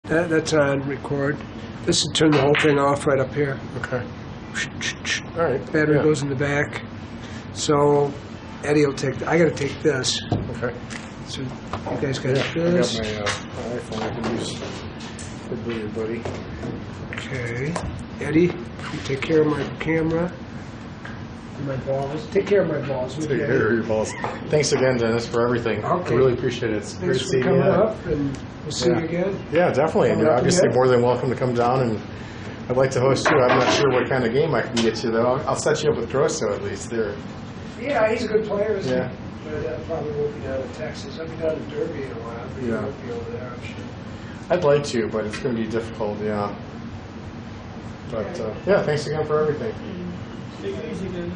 That's on record. This will turn the whole thing off right up here. Okay. All right. Battery yeah. goes in the back. So Eddie will take. I got to take this. Okay. So you guys got I this. got my iPhone I can use for your buddy. Okay. Eddie, you take care of my camera. And my balls. Take care of my balls. Take care of your balls. Thanks again, Dennis, for everything. Okay. I really appreciate it. It's great Thanks to for see you. coming up, and we'll see you again. Yeah, definitely. And Coming you're up obviously again? more than welcome to come down, and I'd like to host you. I'm not sure what kind of game I can get you, though. I'll set you up with Grosso at least. There. Yeah, he's a good player, isn't Yeah. he? But I probably won't be down in Texas. I'll be down in Derby in a while, but he Yeah. won't be over there, I'm sure. I'd like to, but it's going to be difficult, yeah. But, yeah, thanks again for everything. Take it easy, man.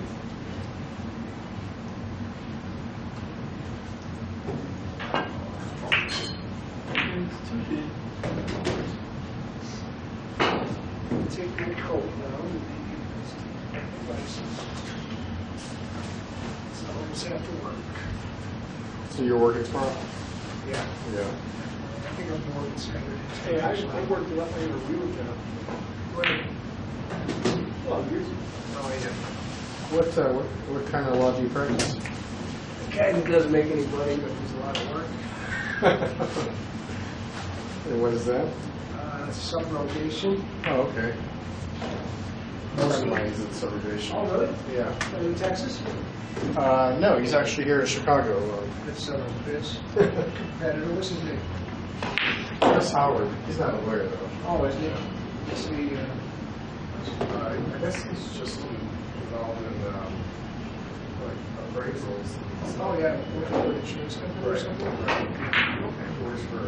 Take your coat now. So almost after work. So you're working tomorrow? Yeah, Yeah. I think I'm working Saturday. Hey, I worked a lot later. We were down. Well, years ago. Oh, yeah. What kind of law do you practice? The guy that doesn't make any money, but does a lot of work. And what is that? Subrogation. Oh, okay. A friend of mine is in subrogation. Oh, really? Yeah. In Texas? No, he's actually here in Chicago. Good son of a bitch. Competitor. What's his name? Chris Howard. He's not a lawyer, though. Oh, isn't he? Is he, I guess he's just involved in like appraisals. oh, yeah, working for an insurance company or something? Works for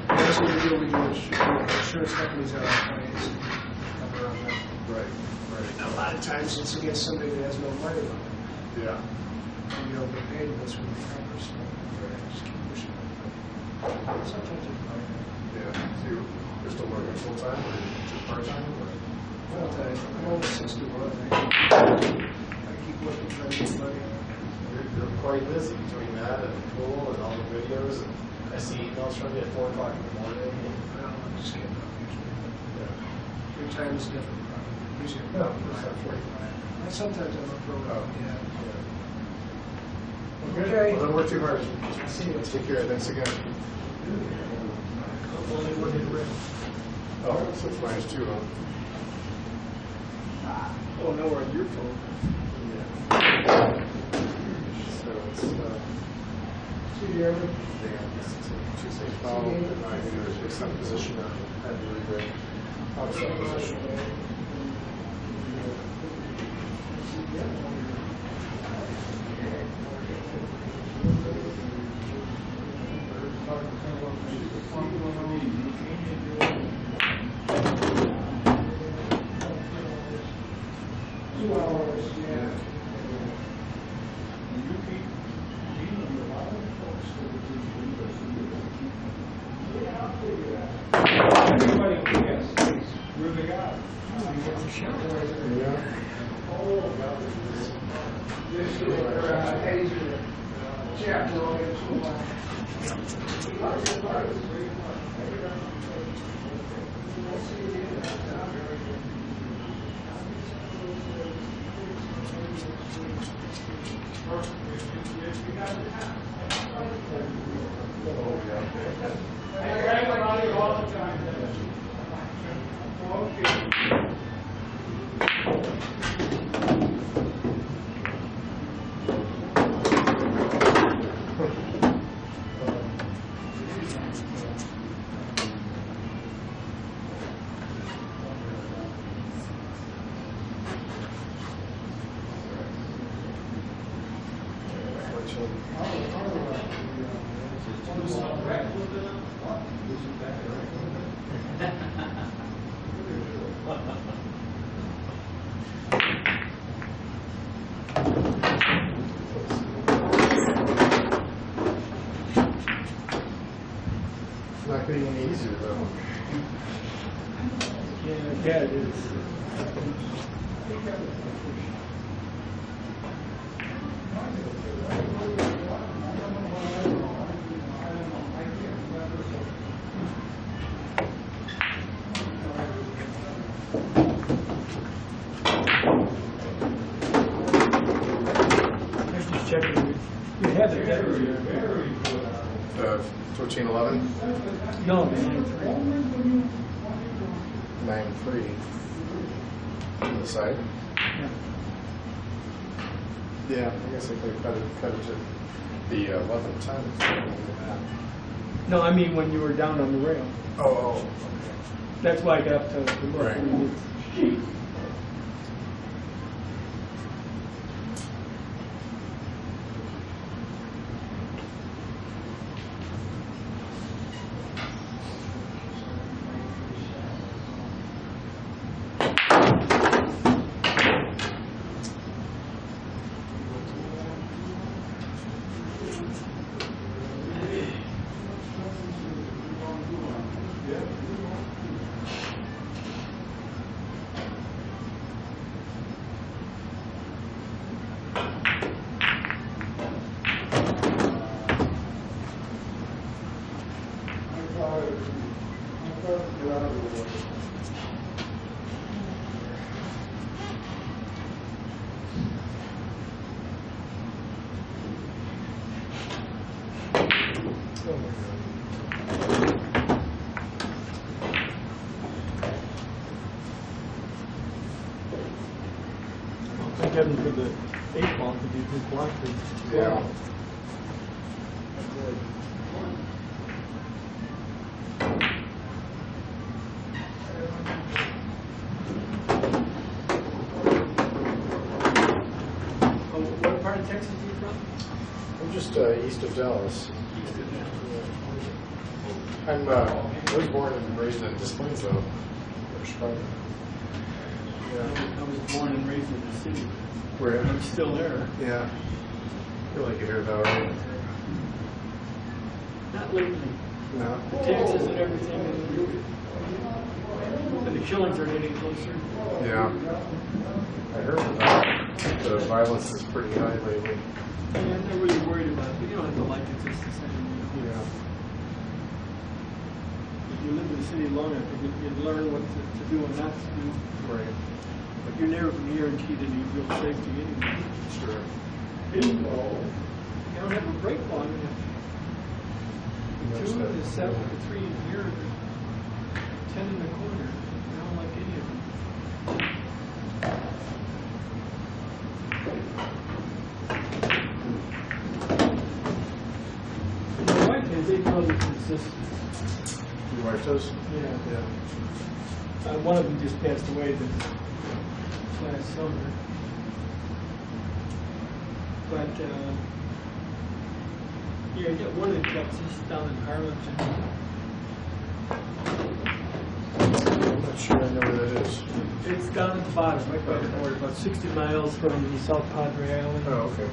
That's what we do. We do insurance companies are our clients. Cover on that. Right. A lot of times it's against somebody that has no money on it. Yeah. And you don't get paid, that's when they cover. So just keep pushing. Sometimes it's fine. Yeah. So you're still working full time or just part time? Well, I'm only 61. I keep working, trying to get money. You're quite busy between that and pool and all the videos. And I see emails from you at 4 o'clock in the morning. Well, I'm just getting up usually. Yeah. Your time is different, probably. Usually No, I'm it's not 45. Sometimes I'm up early. Oh. Yeah. Okay. Okay. Well, don't work too hard. See you. Take care. Thanks again. Only one in red. Oh, 6 minus 2, huh? Oh, no, we're on your phone. Yeah. So it's, See you, Jeremy. Tuesday foul, and I think there's some position on the rebate. Outside position. It's not getting any easier, though. Yeah, it is. 1411? No, the 9.3. 9.3. On the side? Yeah. Yeah, I guess I could cut it to the 1110. No, I mean when you were down on the rail. Oh. That's why I got up to the look. Right. I mean, it's- Thank heaven for the 8 ball to be his block. Yeah. What part of Texas are you from? I'm just east of Dallas. East of I was born and raised in Des Plaines, though. Chicago. I was born and raised in the city. Where? I'm still there. Yeah. I feel like you're here, though, right? Not lately. No. The taxes and everything, and the killings are getting closer. Yeah. I heard that the violence is pretty high lately. I'm not really worried about it, but you don't have to like it just the same. Yeah. If you live in the city long enough, you learn what to do and not to do. Right. But you're never guaranteed any real safety anyway. Sure. You don't have a break long enough. Much 2 that- to 7 to 3 here, 10 in the corner. I don't like any of them. And my wife has 8 brothers and sisters. Your wife does? Yeah. Yeah. One of them just passed away this last summer. But, yeah, you got one in Texas down in Arlington. I'm not sure I know where that is. It's down at the bottom, right by the border, about 60 miles from South Padre Island, Oh, okay. Okay.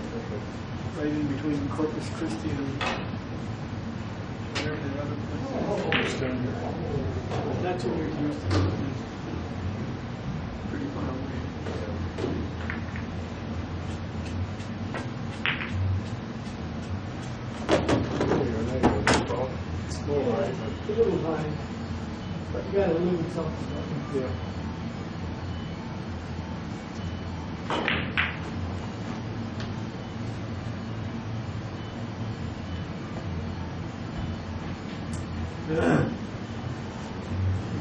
right in between Corpus Christi and whatever the other place is. Not too near Houston. Pretty far away. It's a little high, A little high, but you gotta live with something. but yeah.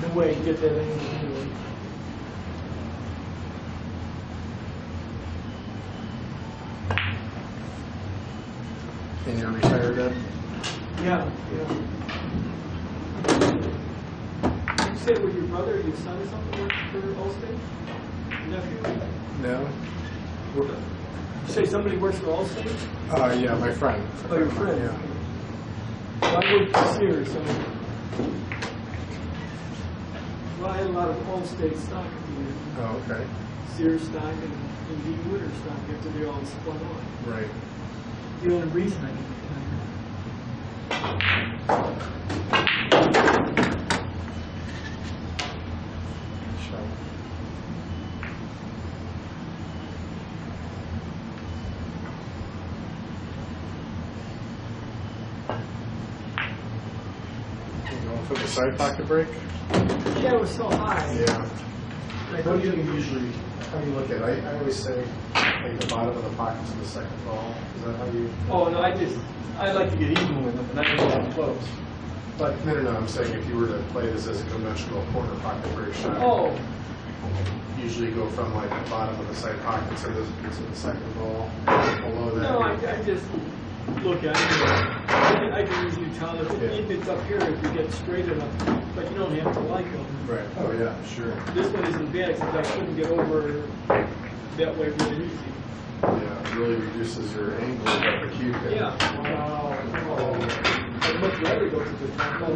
No way you get that anyway. And you're retired, Ed? Yeah, yeah. You said with your brother or your son or something worked for Allstate? Nephew? No. You say somebody works for Allstate? Yeah, my friend. Oh, your friend? Yeah. Well, I worked for Sears, so. Well, I had a lot of Allstate stock at the end. Oh, okay. Sears stock and Indeed Witter stock after they all spun off. Right. The only reason I can Sure. You going for the side pocket break? Yeah, it was so high. Yeah. Like, What do you usually, how do you look at it? I always say Like the bottom of the pocket to the second ball? Is that how you? Oh, no, I like to get even with them, and I don't get close. But no, I'm saying if you were to play this as a conventional corner pocket where you're shot, Oh, usually go from like the bottom of the side pocket to the second ball. Below that. no, I just look at it. I can usually tell if it's up here, if you get straight enough, but you don't have to like them. Right. Oh yeah, sure. This one isn't bad, except I couldn't get over that way really easy. Yeah, it really reduces your angle of the cue pin. Yeah. Wow. I'd much rather go to the top. Oh,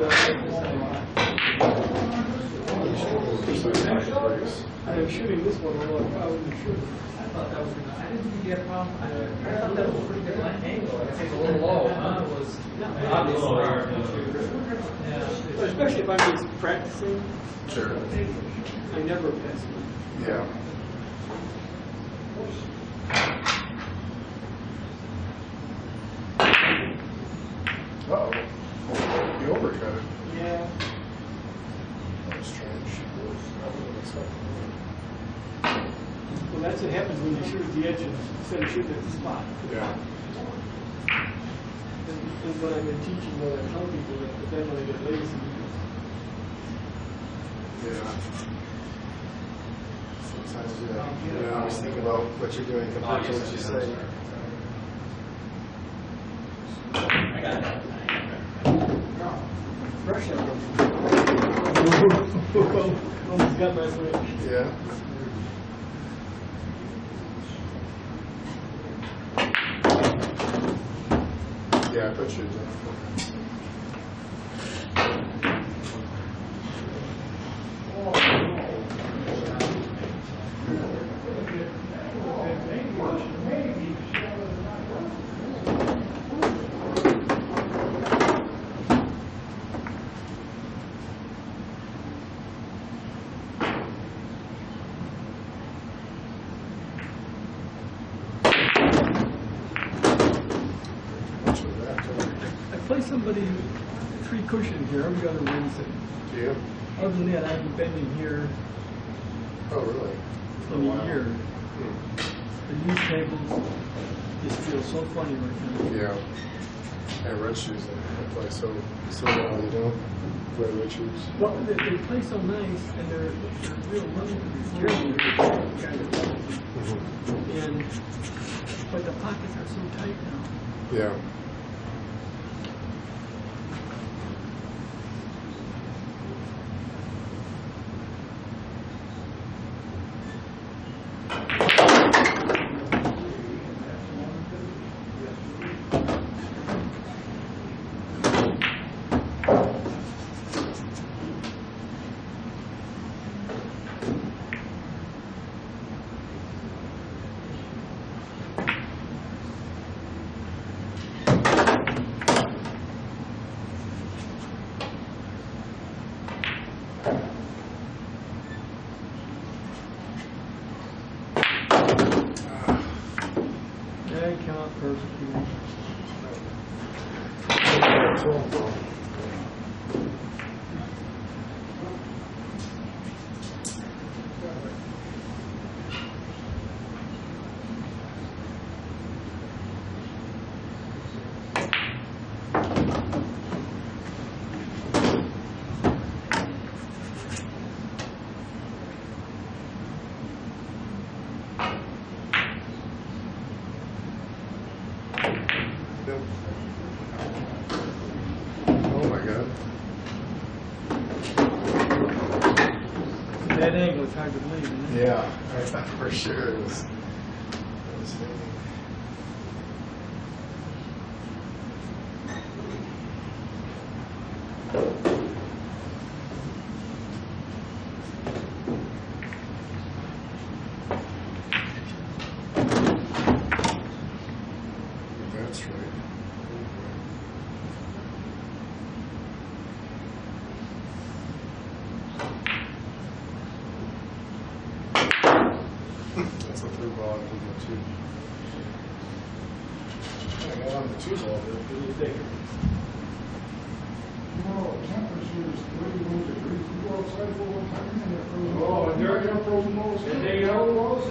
I'm shooting this one, although I wasn't sure. I thought that was, I didn't think you had a problem. I thought that was a pretty good angle. I think a little low, huh? It was obviously. Especially if I'm just practicing, Sure. I never pass it. Yeah. Uh-oh. You overcut it. Yeah. That was strange. I wasn't expecting Well, that's what happens when you shoot at the edge instead of shooting at the spot. that. Yeah. And when I've been teaching, I tell people that, but then when I get lazy, Yeah. Sometimes, yeah. You always think about what you're doing compared to what you say. I got it. fresh out of almost got my switch. Yeah. Yeah, I put you down. I play somebody 3 cushions here every other Wednesday. Do you? Other than that, I haven't been in here Oh, really? in a year. Hmm. These tables just feel so funny right now. Yeah. And red shoes I play so well, you don't wear red shoes. Well, they play so nice, and they're real relatively careful. And but the pockets are so tight now. Yeah. Yeah, it came out perfectly. Oh my God. That angle, it's hard to believe, isn't it? Yeah, I thought for sure it was fading. That's right. That's the third ball I did the two. I got on the 2 ball, but what do you think? No, temperatures 31 degrees. You go outside for one time and they're frozen. Oh, and they're frozen walls. and they are walls.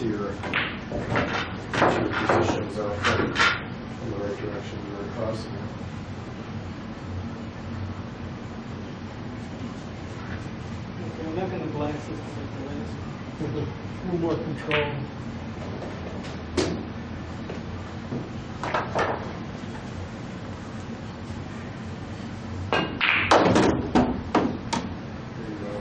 to your positions out there in the right direction you're crossing. Okay, I'm not going to blast this like the last one. A little more control. There you go.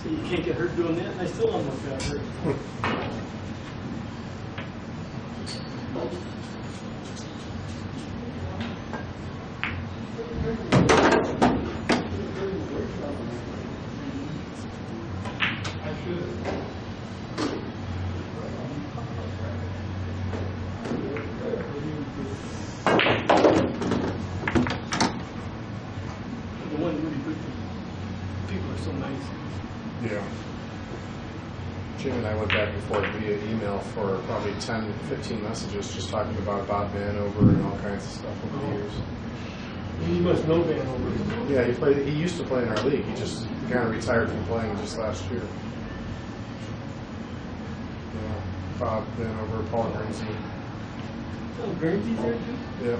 So you can't get hurt doing that, and I still almost got hurt. The one really good thing, people are so nice. Yeah. Jim and I went back and forth via email for probably 10, 15 messages just talking about Bob Vanover and all kinds of stuff over the years. You must know Vanover. Yeah, he used to play in our league. He just kind of retired from playing just last year. Yeah. Bob Vanover, Paul Guernsey. Oh, Guernsey's there too? Yeah.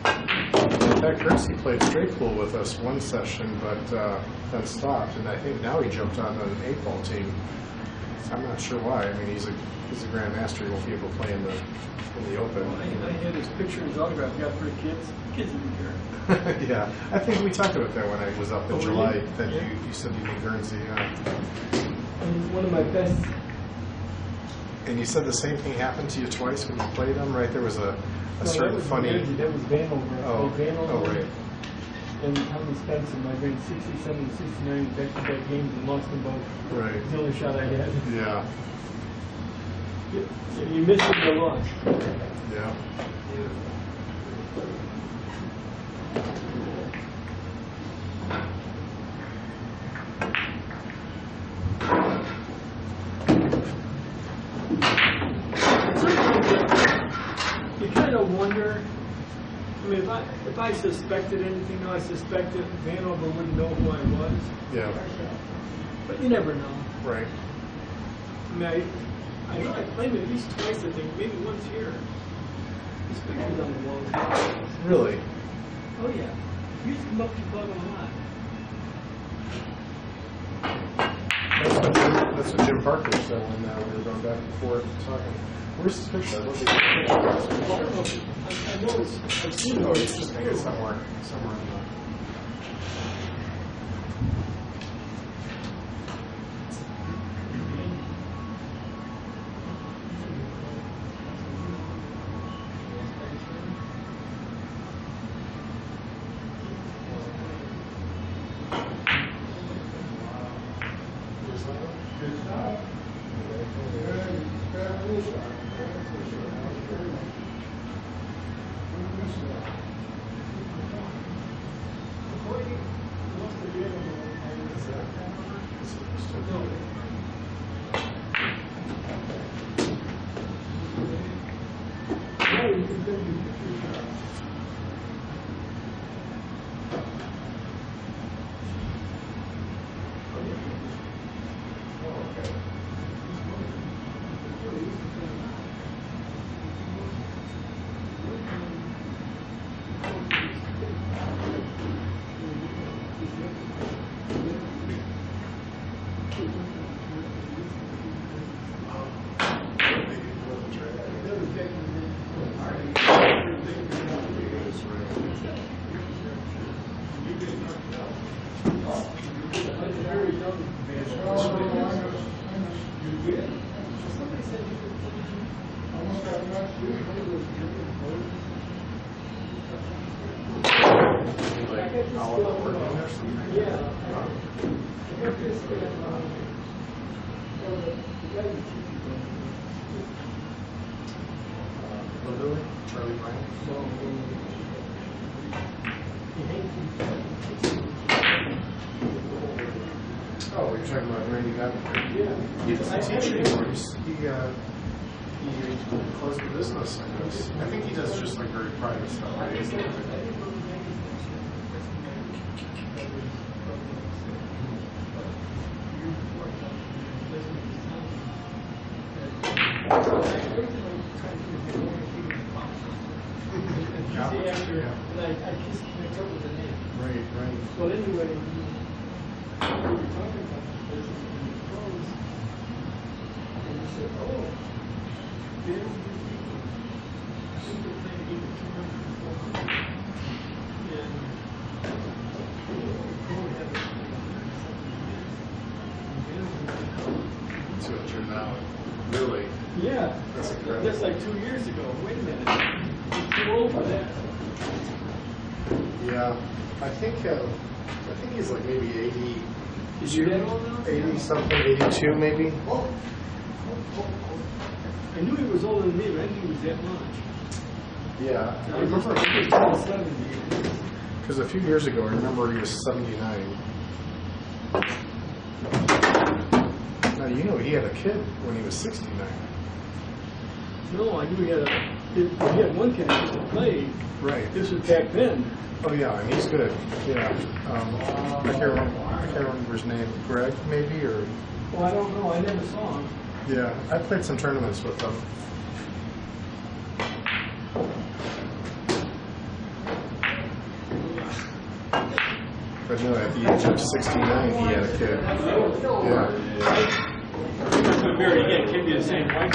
In fact, Guernsey played straight pool with us one session, but then stopped. And I think now he jumped on an 8-ball team. I'm not sure why. I mean, he's a grandmaster. He won't be able to play in the Open. I had his picture and his autograph. Got for the kids. Kids didn't care. Yeah, I think we talked about that when I was up in Oh, July. really? That Yeah. you said you knew Guernsey. Yeah. And one of my best. And you said the same thing happened to you twice when you played him, right? There was a No, certain that was funny. Guernsey, that was Vanover. Oh, Vanover. oh, right. And Tommy Spencer, my grade 67, 69 back-to-back games and lost them both. Right. The only shot I had. Yeah. You missed it, you lost. Yeah. You kind of wonder. I mean, if I suspected anything, I suspected Vanover wouldn't know who I was. Yeah. But you never know. Right. I mean, I know I played him at least twice, I think, maybe once here. His picture's on the wall. Really? Oh, yeah. He used to come up to Bug a lot. That's what Jim Parker said when we were going back and forth talking. Where's his picture? I don't think I don't know if I know I've seen Oh, it. it's just maybe somewhere in the. Charlie Brown. Oh, you're talking about Randy Davenport? Yeah. He doesn't teach anymore. He closed the business, I guess. I think he does just like very private stuff, right? She's the actor, and I just mixed up with the name. Right. Well, anyway, we were talking about the business and the clothes, and he said, "Oh, there's these people. I think they're playing either 200 or 400, and go ahead That's what you're now. Really? yeah, That's incredible. that's like 2 years ago. Wait a minute, he's too old for that." Yeah. I think he's like maybe 80. Is he that old now? 80 something, 82 maybe? I knew he was older than me, but I didn't think he was that much. Yeah. I remember he was almost 70. Because a few years ago, I remember he was 79. Now, you know he had a kid when he was 69. No, I knew he had one kid that used to play. Right. This was back then. Oh, yeah, and he's good. Yeah. I can't remember his name. Greg, maybe? Or Well, I don't know. I never saw him. yeah, I played some tournaments with him. But no, at the age of 69, he had a kid. Yeah. Very again, can't be the same wife.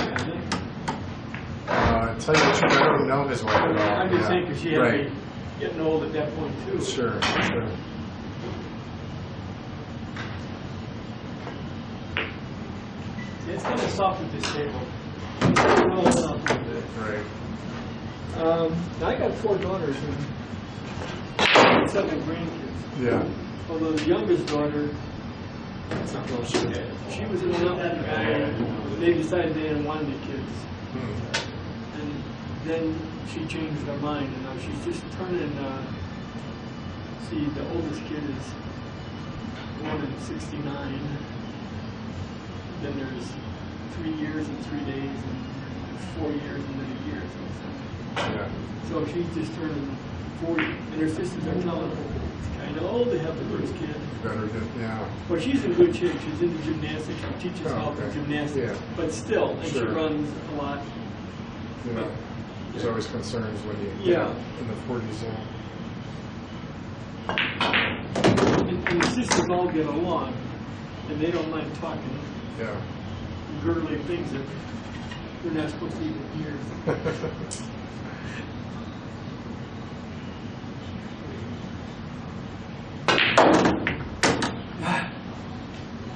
Tell you the truth, I don't know his wife at all. I'm just Yeah. saying because she had to Right. be getting old at that point too. Sure. It's kind of soft at this table. Roll it up a little bit. Right. I got 4 daughters and 7 grandkids. Yeah. Although the youngest daughter, she was in love with the guy, and they decided they didn't want any kids. Hmm. And then she changed her mind, and now she's just turning. See, the oldest kid is born in '69. Then there's 3 years and 3 days, and 4 years and then a year. Yeah. So she's just turning 40, and her sisters are telling her it's kind of old to have the first kid. Better than, yeah. Well, she's in good shape. She's into gymnastics. She teaches Oh, health and okay. gymnastics. Yeah. But still, and she Sure. runs a lot. You know, there's always concerns when you Yeah. in the 40s zone. And the sisters all get along, and they don't mind talking Yeah. girly things that they're not supposed to even hear.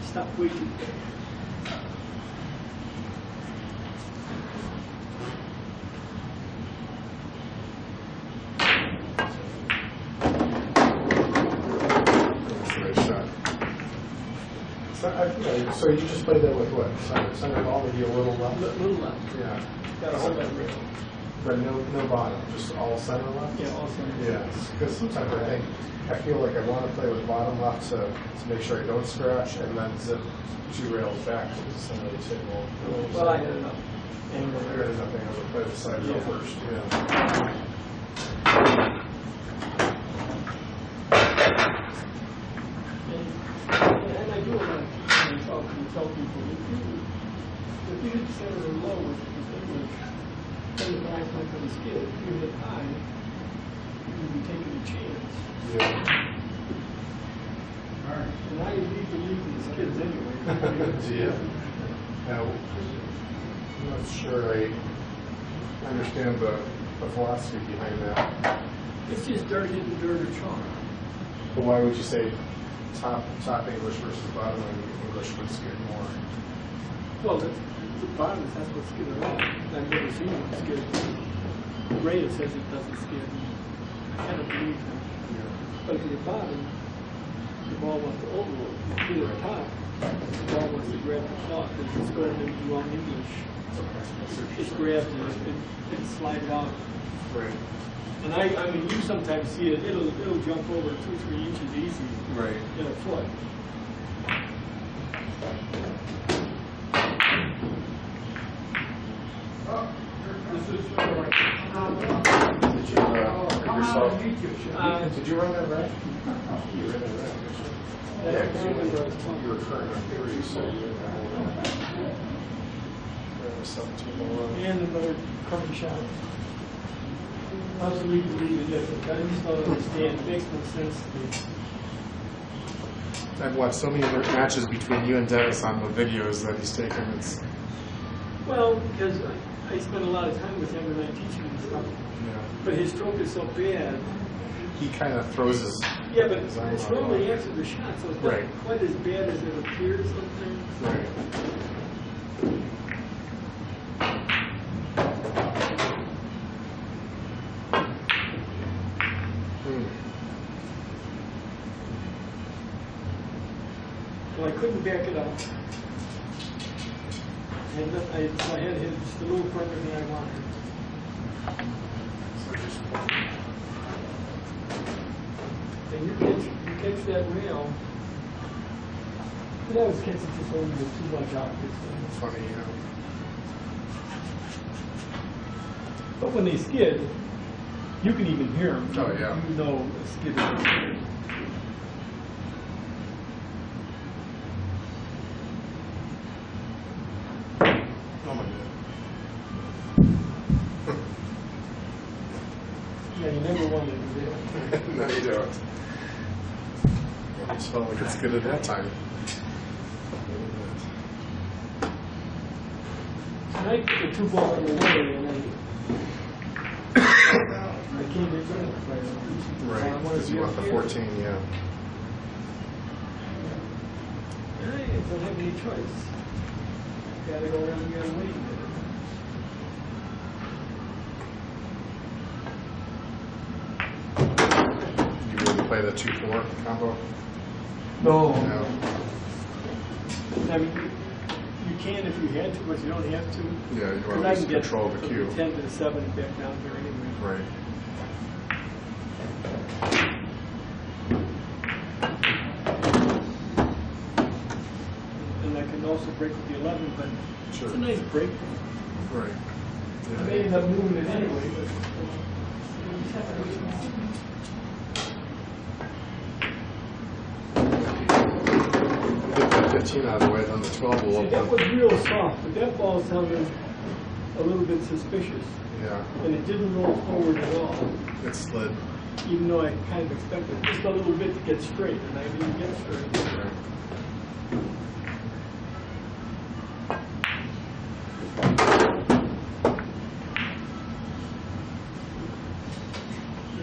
Stop waiting. That's a nice shot. So you just played that with what? Center ball, maybe a little left? Little left. Yeah. Got a hold that rail. But no bottom, just all center left? Yeah, all center. Yeah, because sometimes I feel like I want to play with bottom left to make sure I don't scratch and then zip 2 rails back to the center of the table. Well, I had enough. I got nothing, I would play the side rail Yeah. first, yeah. And I do a lot of teaching and tell people, if you hit center or low with English, then the back might come skid. If you hit high, you'll be taking a chance. Yeah. And I leave believe in these kids anyway. Yeah. Now, I'm not sure I understand the philosophy behind that. It's just dirt hitting dirt or chalk. But why would you say top English versus bottom English would skid more? Well, the bottom is that's what skid around. I've never seen it skid. Ray says it doesn't skid. I kind of believe him. But at the bottom, the ball wants to overload. If you hit the top, the ball wants to grab the cloth. If it's going into wrong English, it's grabbed and slide out. Right. And I mean, you sometimes see it. It'll jump over 2 or 3 inches easy Right. in a foot. So, Did you run that rack? You ran that rack, didn't you? You were current on 3, so you were 17 below. And another current shot. How's the league believe it? I just don't understand. It makes no sense to me. I've watched so many matches between you and Dennis on the videos that he's taken. It's Well, because I spend a lot of time with him and I teach him and stuff. But his stroke is so bad. he kind of throws his Yeah, but His arm it's out. normally after the shot, so it's not Right. quite as bad as it appears sometimes. right. Well, I couldn't back it up. And then I had hit just a little further than I wanted. So just And you catch that rail. And I was catching just a little bit too much optics. funny, you know. But when they skid, you can even hear them. Oh, yeah. You know a skid is a skid. Oh my Yeah, you never want to do that. god. No, you don't. I just felt like it's good at that time. And I put the 2 ball in the way, and I can't get rid of it right now. Right, I wanna because you be want up the here. 14, yeah. And I don't have any choice. Gotta go around the other way. You wouldn't play the 2-4 combo? No. No. I mean, you can if you had to, but you don't have to. Yeah, you Because want I to can get control the from cue. 10 to the 7 and back down here anyway. Right. And I can also break with the 11, but Sure. it's a nice break. Right. I may end up moving it anyway, but. Get that 15 out of the way, then the 12 will See, that open. was real soft, but that ball sounded a little bit suspicious. Yeah, And it didn't roll forward at all, it slid. even though I kind of expected just a little bit to get straight, and I didn't get straight. Right.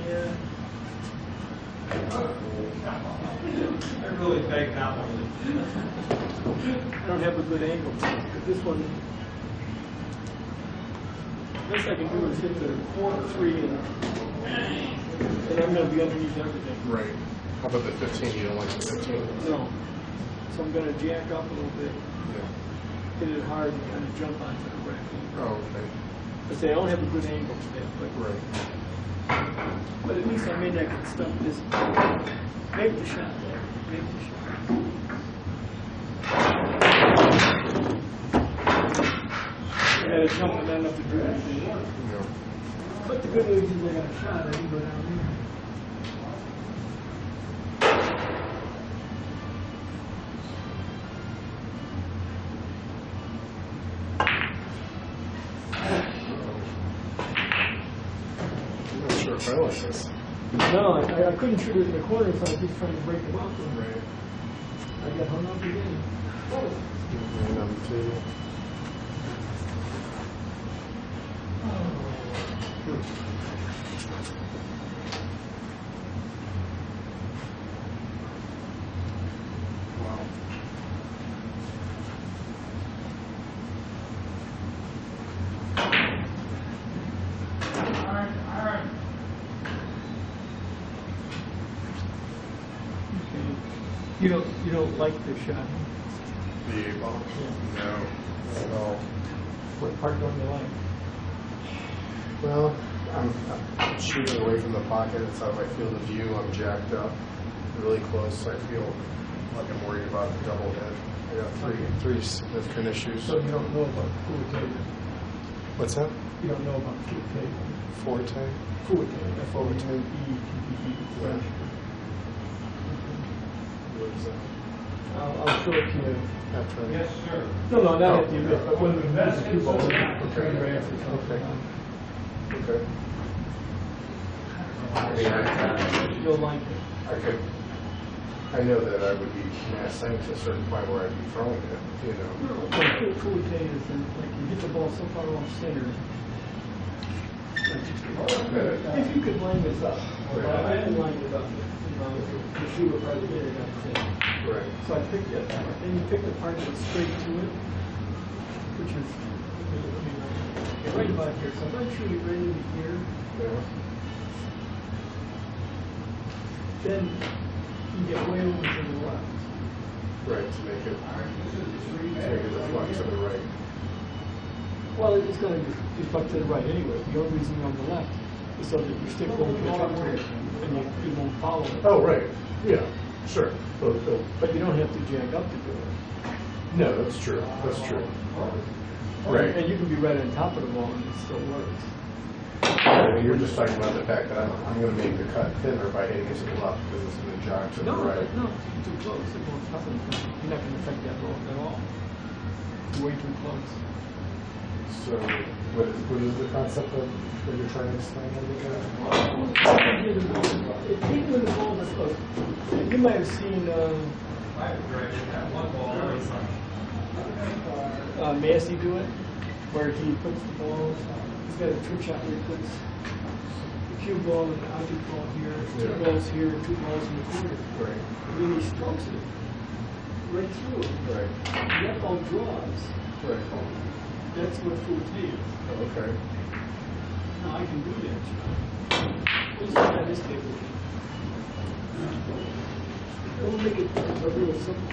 Yeah. I really beg that one. I don't have a good angle, but this one, best I can do is hit the 4-3, and I'm going to be underneath everything. Right. How about the 15? You don't like the 15? No. So I'm going to jack up a little bit, Yeah. hit it hard, and kind of jump onto the rack. Oh, okay. I say I don't have a good angle for that, Right. but at least I may not get stuck this. Make the shot there. Make the shot. I got to jump and not enough to do anything. Yeah. But the good news is I got a shot. I can go down there. I'm not sure if I like this. No, I couldn't shoot it in the corner, so I was just trying to break it off. And Right. I got hung up again. And on the table. Wow. You don't like the shot? The ball? No, not at all. What part don't you like? Well, I'm shooting away from the pocket. It's out of my field of view. I'm jacked up really close. I feel like I'm worried about the double hit. I got three significant issues. So you don't know about cool tape? What's that? You don't know about Fuerte. Forte? Fuerte. F-O-R-T-E. Right. What is that? I'll show it to you. After I- Yes, sir. No, not at the event, but when we mess the cue ball, Okay. okay. Okay. I mean, You'll like it. I know that I would be massing to a certain point where I'd be throwing it, you know. Fuerte is like you get the ball so far off center. If you could line this up, I didn't line it up, the shooter right there, that's it. Right. So I picked that, and you pick the part that's straight to it, which is, right about here. So I'm not sure you're ready to here. Yeah. Then you get way over to the left. Right, to make it reflect to the right. Well, it's going to deflect to the right anyway. The only reason you're on the left is so that your stick won't catch up to it and you won't follow it. Oh, right. Yeah, sure. But you don't have to jag up to do it. No, that's true. That's true. Right. And you can be right on top of the ball and it still works. I mean, you're just talking about the fact that I'm going to make the cut thinner by hitting it to the left because it's going to jog to the right. No, you're too close. It won't happen. You're not going to affect that ball at all. You're way too close. So, what is the concept that you're trying to explain over there? Even when the ball is close, you might have seen Massey do it, where he puts the ball. He's got a trick shot where he puts the cue ball and the object ball here, two balls here, and two balls in the corner. Right. And then he strokes it right through. Right. And that ball draws. Right. That's what Fuerte is. Okay. Now I can do that. We'll see how this table. We'll make it a real simple.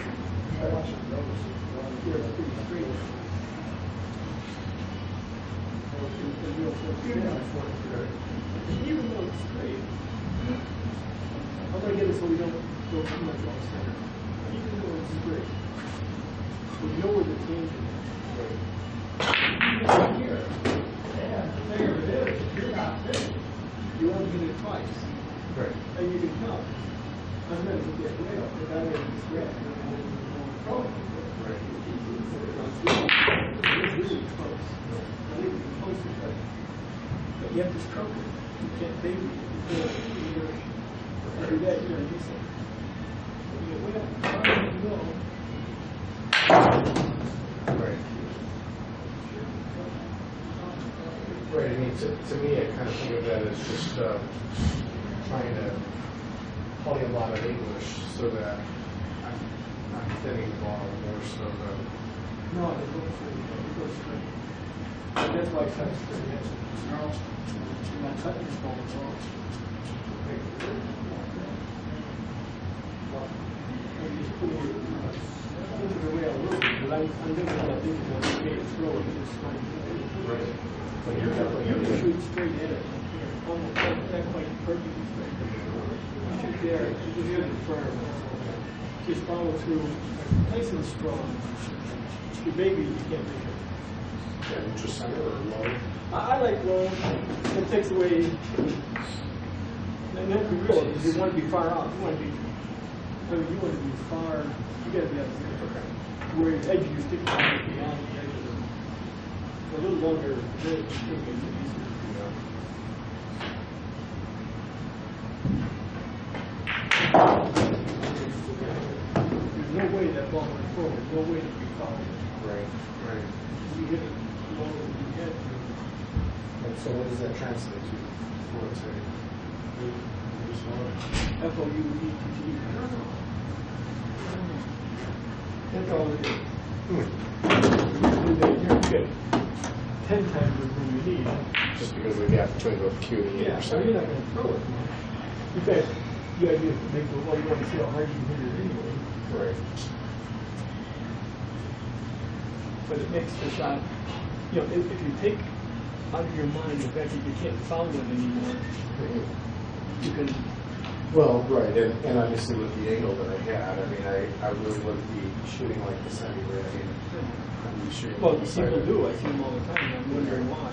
Here, it's pretty straight. Even though it's straight, I'm going to get it so we don't go too much off center. Even though it's straight, we know where the tangent is. Here, and there it is. You're not finished. You only get it twice. Right. And you can count. I'm going to get way up, but I didn't scratch. Right. It's really close. I think it's close to that. But you have to stroke it. You can't baby it. You do that, you're going to do something. You get way up, you go. Right. Right. I mean, to me, I kind of think of that as just trying to play a lot of English so that I'm thinning the ball more so that. No, it goes straight. It goes straight. And that's why I cut straight. You're not cutting this ball at all. You just put it into the way I look, but I'm thinking about thinking about the way it's throw it, it's straight. Right. But you can shoot straight at it. Almost not quite perfectly straight. Shoot there, you just hit it firm. Just follow through, nice and strong. Your baby, you can't make it. Yeah, just center or low. I like low. It takes away. And then be real, you want to be far out. You want to be. I mean, you want to be far. You got to be out there. Where the edge of your stick is beyond the edge of the. A little longer. Then it makes it easier. There's no way that ball went forward. No way to be fouled. Right. Right. You hit it lower than you had to. And so, what does that translate to? Forte. F-O-U-E-T-T. That's all it is. You get 10 times as many you need. Just because of the gap between both Q and E. Yeah, so you're not going to throw it. In fact, the idea is to make the ball, you want to see how hard you can hit it anyway. Right. But it makes the shot, you know, if you take out of your mind the fact that you can't foul it anymore, you can Well, right, and obviously with the angle that I had, I mean, I really wouldn't be shooting like this anyway. I mean, I'd be shooting. Well, on the people side. do, I see them all the time, I'm wondering why.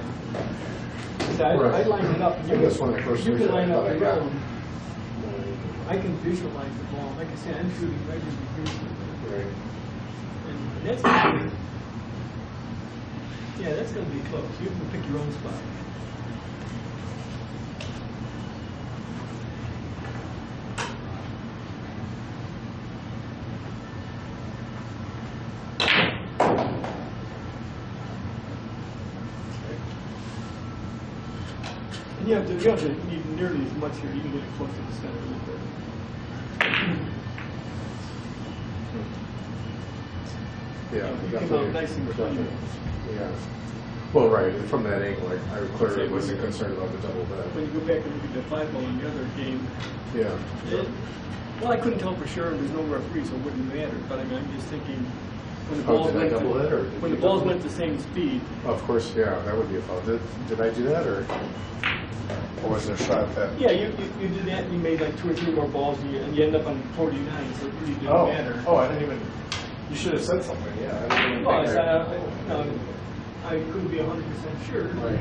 See, I Right. line it up. I guess when I first You looked can at it, line I up thought I the got. round, I can visualize the ball, like I said, I'm shooting right in the Right. and that's gonna be, yeah, that's gonna be close, you can pick your own spot. And you have to need nearly as much here, you can get it close to the center a little bit. Yeah. You definitely- came out nice and clean. definitely. Yeah. Well, right, and from that angle, I clearly wasn't concerned about the double When bed. you go back and look at the 5 ball in the other game, Yeah. well, I couldn't tell for sure, there's no referee, so it wouldn't matter, but I mean, I'm just thinking, when the Oh, balls did I went double it, or did when you the balls double it? went the same speed, Of course, yeah, that would be a foul. Did I do that, or was there a shot that? yeah, you did that, and you made like 2 or 3 more balls, and you end up on 49, so it really didn't Oh, matter. oh, I didn't even. You should have said something. Yeah, I didn't even Well, think that. I couldn't be 100% sure. Right.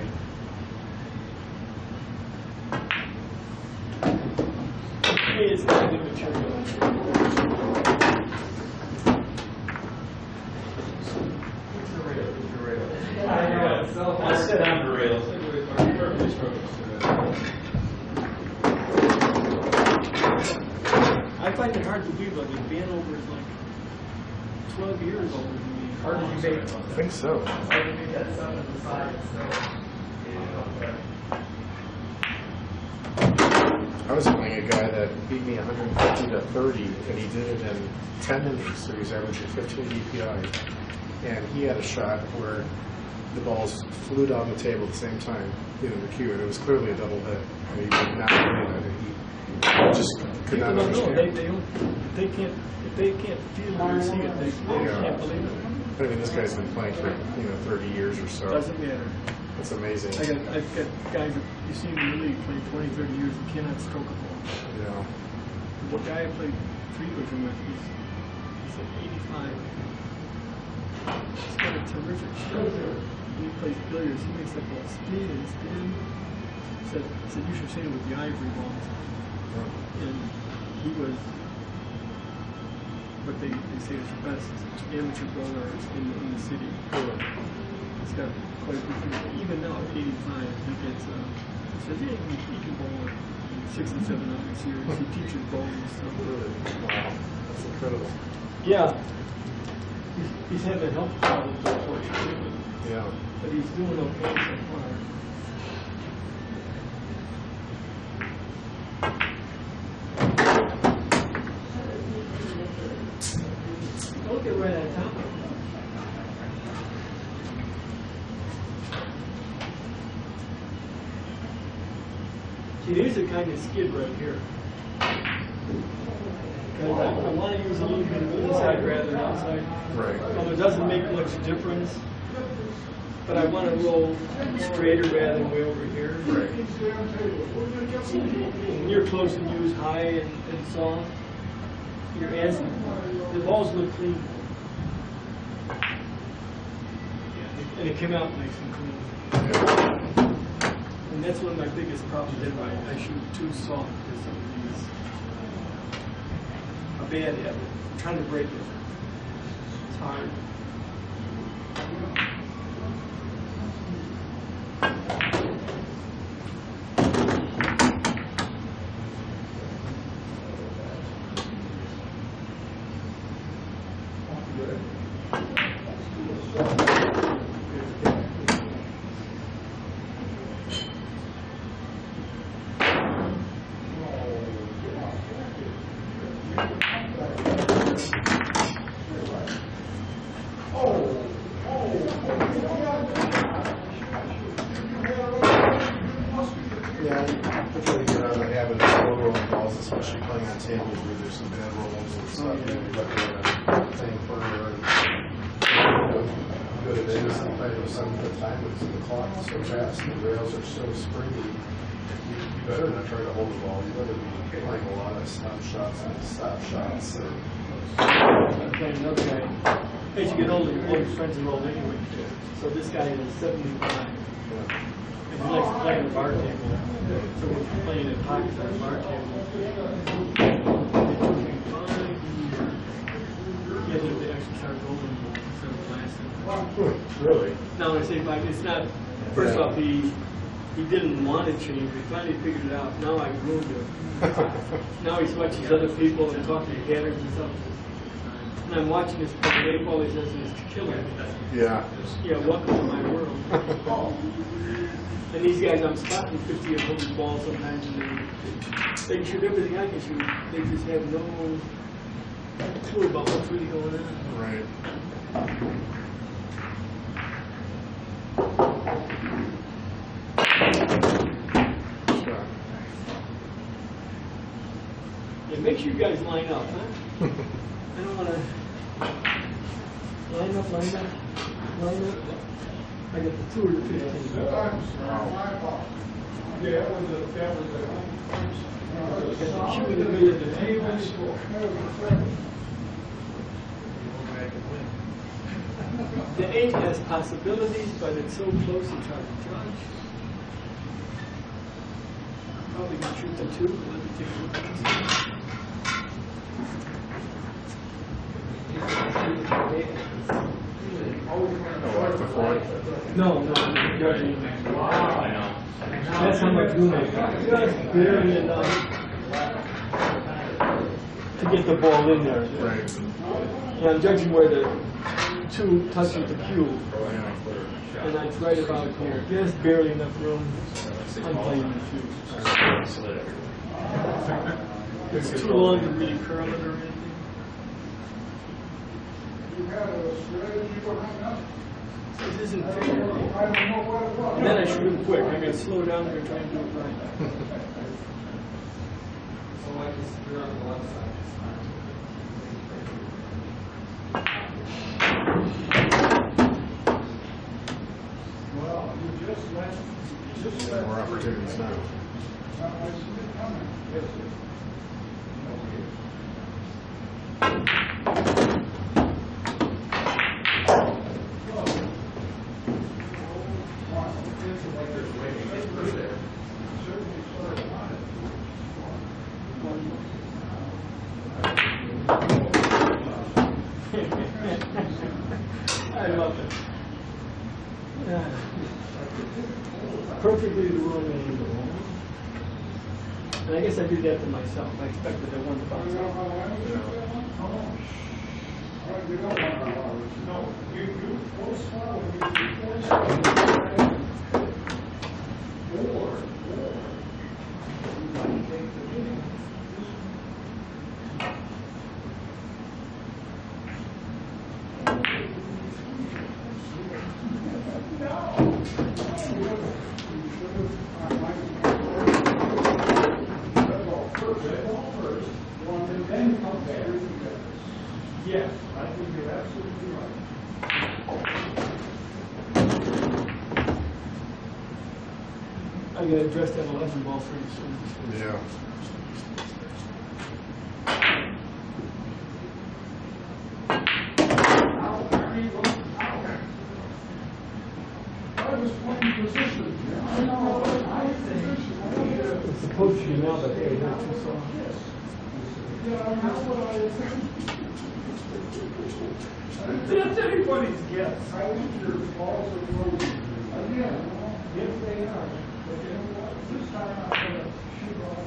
Hey, it's not good material. I sit on the rails. I find it hard to believe like Vanover is like 12 years older than me. Hard to debate. I think so. I was playing a guy that beat me 150 to 30, and he did it in 10 innings, so he was averaging 15 DPI. And he had a shot where the balls flew down the table at the same time in the queue, and it was clearly a double hit. And he did not win it, and he just could People not don't know. understand. If they can't feel it or see it, they Yeah. can't believe it. I mean, this guy's been playing for 30 years or so. Doesn't matter. It's amazing. I've got guys that you see in the league playing 20, 30 years and cannot stroke a ball. You know. The guy I played 3 division with, he's at 85. He's got a terrific stroke. When he plays billiards, he makes that ball spin and spin. He said you should see it with the ivory balls. And he was what they say is the best amateur bowler in the city. He's got quite a few. Even now at 85, he gets. He says, yeah, he can bowl 6 and 7 under series. He teaches bowling and stuff. Really? Wow. That's incredible. Yeah. He's having health problems, unfortunately, Yeah. but he's doing okay so far. Don't get right on top of it. See, there's a kind of skid right here. Because I want to use a little bit of inside rather than outside. Right. Well, it doesn't make much difference, but I want to roll straighter rather than way over here. Right. When you're close and use high and soft, your ends, the balls look clean. And it came out nice and clean. Yeah. And that's one of my biggest problems is I shoot too soft for some of these. A bad habit. I'm trying to break it. It's hard. Yeah, I try to get out of the habit of slow rolling balls, especially playing on tables where there's some bad rolls and stuff. You know, you look at a thing for go to Vegas and play with some good time, but the clock is so fast and the rails are so springy. You better not try to hold the ball. You better be playing a lot of stop shots and stop shots. I'm playing another guy. As you get older, your older friends are old anyway. So this guy is 75. And he likes playing the bar table. So we're playing at pockets on the bar table. It took me 5 years. He had to actually start golden ball instead of plastic. Really? Now when I say 5, it's not, first off, he didn't want to change. We finally figured it out. Now I groomed him. Now he watches other people and talking to gatherers and stuff. And I'm watching this play. All he says is killer. Yeah. Yeah, welcome to my world. And these guys, I'm spotting 50 of them with balls sometimes, and they can shoot everything I can shoot. They just have no clue about what's really going on. Right. Sure. Yeah, make sure you guys line up, huh? I don't want to line up. I got the 2 or the 15. Yeah, that was I got the cue in the middle of the table. The 8 has possibilities, but it's so close it's hard to judge. Probably can shoot the 2. Let me take a look at this. Oh, like the 4? No, I'm judging. That's how much room I got. Just barely enough to get the ball in there. Right. And I'm judging where the 2 touches the cue. And that's right about here. Just barely enough room. I'm playing the 2. It's too long to really curl it or anything. This isn't fair. And then I shoot him quick. I gotta slow down here and try and do it right. So like this, you're on the left side. Well, you just let More opportunities now. I see it coming. Yes, I love it. Yeah. Perfectly the wrong angle. And I guess I did that to myself. I expected I wanted to bounce out. No, you force foul, you force foul. Or you might take the game. Yes, I think you're absolutely right. I gotta address that 11 ball pretty soon. Yeah. I was playing position. I know, I position. It's supposed to be now, but hey, not too soft. Yeah, that's what I That's anybody's guess. I think your balls are rolling. Again, if they are, but you know what, this time I'm gonna shoot off.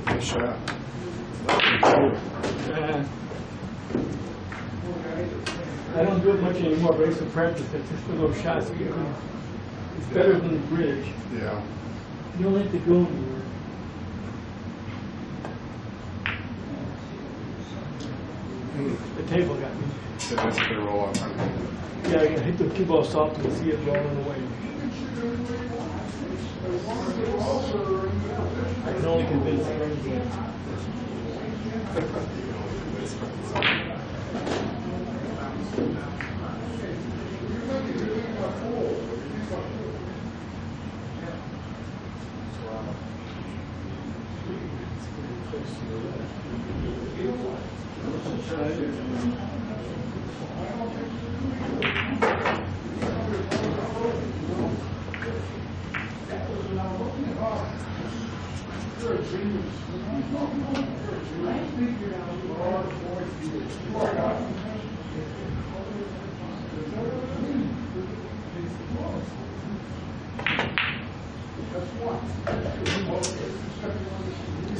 Nice shot. I don't do it much anymore, but I used to practice it just for those shots. It's better than the bridge. Yeah. You don't have to go anywhere. The table got me. It has to roll off. Yeah, I hit the cue ball soft and see it rolling away. I can only convince friends.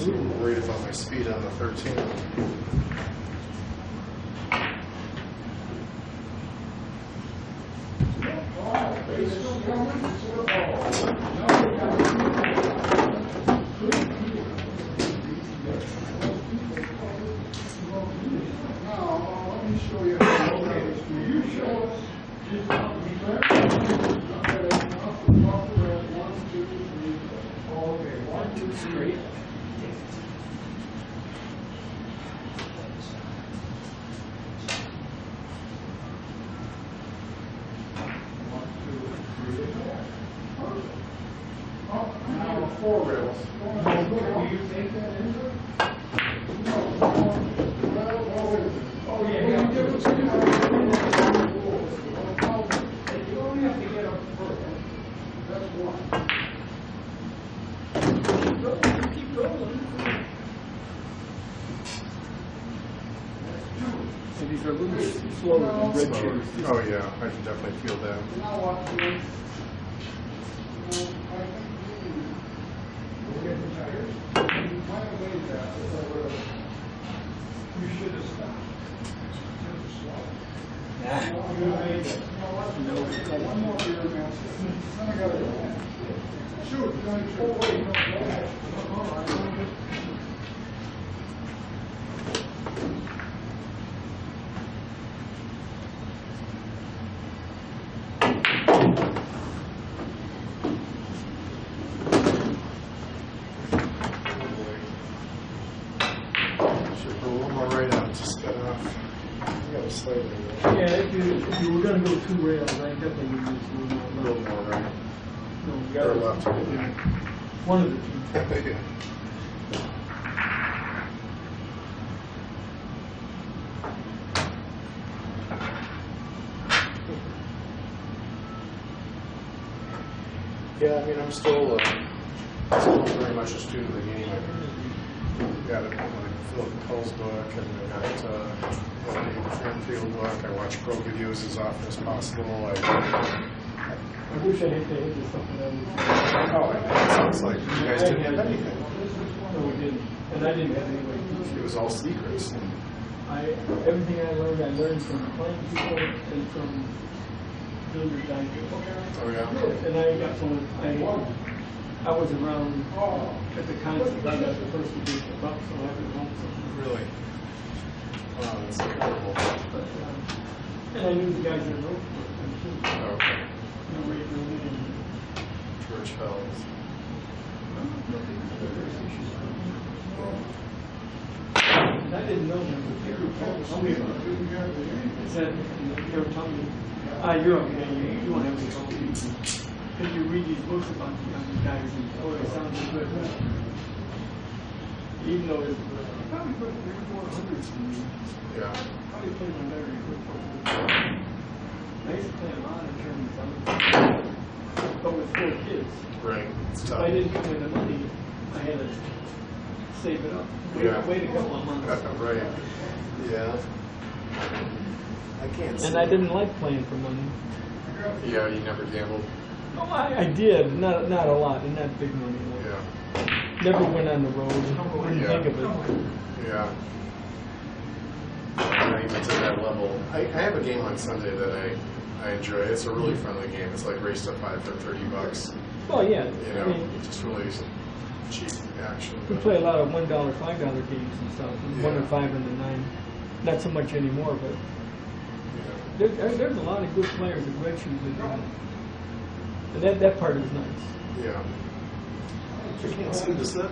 I'm worried about my speed on the 13. Now, let me show you how to do this. Will you show us just how to be there? Okay, off the red, 1, 2, 3. Okay, 1, 2, 3. Now, 4 rails. Will you take that into it? Oh, yeah, yeah. You don't have to get up further. That's one. Keep rolling. And these are a little slower than red chairs. Oh yeah, I can definitely feel that. Now what? We'll get the tires. You might have made that. You should have stopped. You made it. No, one more beer, man. Then I gotta go. Shoot, oh, wait, no, go ahead. Should put a little more right out, just got off. I got a slightly Yeah, if you were going to go 2 rails, I definitely would use a a little little more. more right. No, you Or got left. Yeah. one of the 2. Yeah. Yeah, I mean, I'm still very much a student of the game. I got Philip Cole's book, and I got the Fairfield book. I watch pro videos as often as possible. I wish I had to hit this something else. Oh, it sounds like you guys didn't have anything. No, we didn't. And I didn't have any way to teach It was all secrets. everything I learned from playing people and from doing your diet. Oh, yeah? And I got to, I was around at the concert. I got the first edition of Buck, so I went home something. Really? Wow, that's incredible. But, and I knew the guys that wrote for it, too. Oh, okay. You know, Ray Rooney and George Fells. I didn't know them, but they were told me about it. Said, they were telling me, you're okay, you won't have any problems. Because you read these books about the young guys and, oh, it sounds so good. Even though it's probably put 300-400 to me. Yeah. Probably played my better than I used to play a lot of tournaments, but with 4 kids. Right. It's If tough. I didn't come with the money, I had to save it up. Yeah. Wait a couple of months. Right. Yeah. I can't see. And I didn't like playing for money. Yeah, you never gambled. Oh, I did, not a lot, and not big money. Yeah. Never went on the road. Wouldn't Yeah. think of it. Yeah. Not even to that level. I have a game on Sunday that I enjoy. It's a really friendly game. It's like Race to 5 for $30. Well, yeah. You I know, mean, just really cheap action. we play a lot of $1, $5 games and stuff. Yeah. 1 and 5 and the 9. Not so much anymore, but Yeah. there's a lot of good players at Red Shoes and that part is nice. Yeah. I can't seem to slip.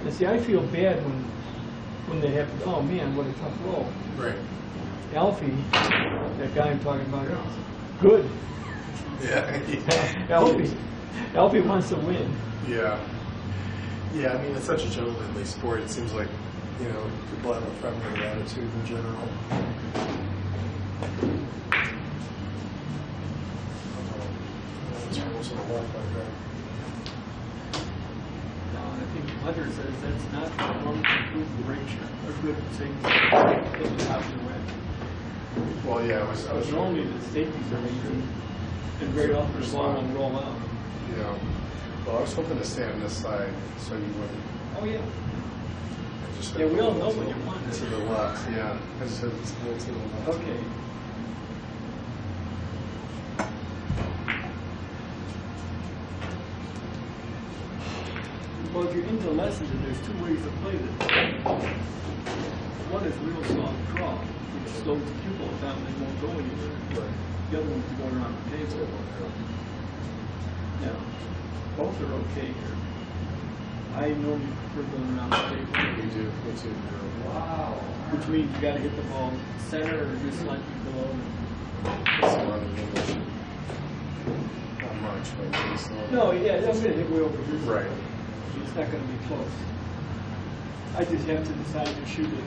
And see, I feel bad when they have to, oh man, what a tough roll. Right. Alfie, that guy I'm talking about, good. Yeah. Alfie, Alfie wants to win. Yeah. Yeah, I mean, it's such a gentlemanly sport. It seems like, you know, people have a friendly attitude in general. It's almost on the left like that. No, I think Hunter says that's not one good ranger or good safety. Doesn't have to win. Well, yeah, I was Normally the safeties are injured, and very often the ball will roll out. Yeah. Well, I was hoping to stay on this side so you wouldn't. Oh yeah. I just Yeah, we all had know to what the- you want. To the left, yeah. I just had this little to the left. Okay. Well, if you're into lessons, and there's two ways to play this. One is real soft draw, which slows the cue ball down and they won't go anywhere. Right. The other one's going around the table. Now, both are okay here. I normally prefer going around the table, We do. Me too. which means you got to hit the ball center or just slightly below. It's a lot of English. Not much, but it's not. No, yeah, I'm going to hit way over here. Right. It's not going to be close. I just have to decide to shoot it.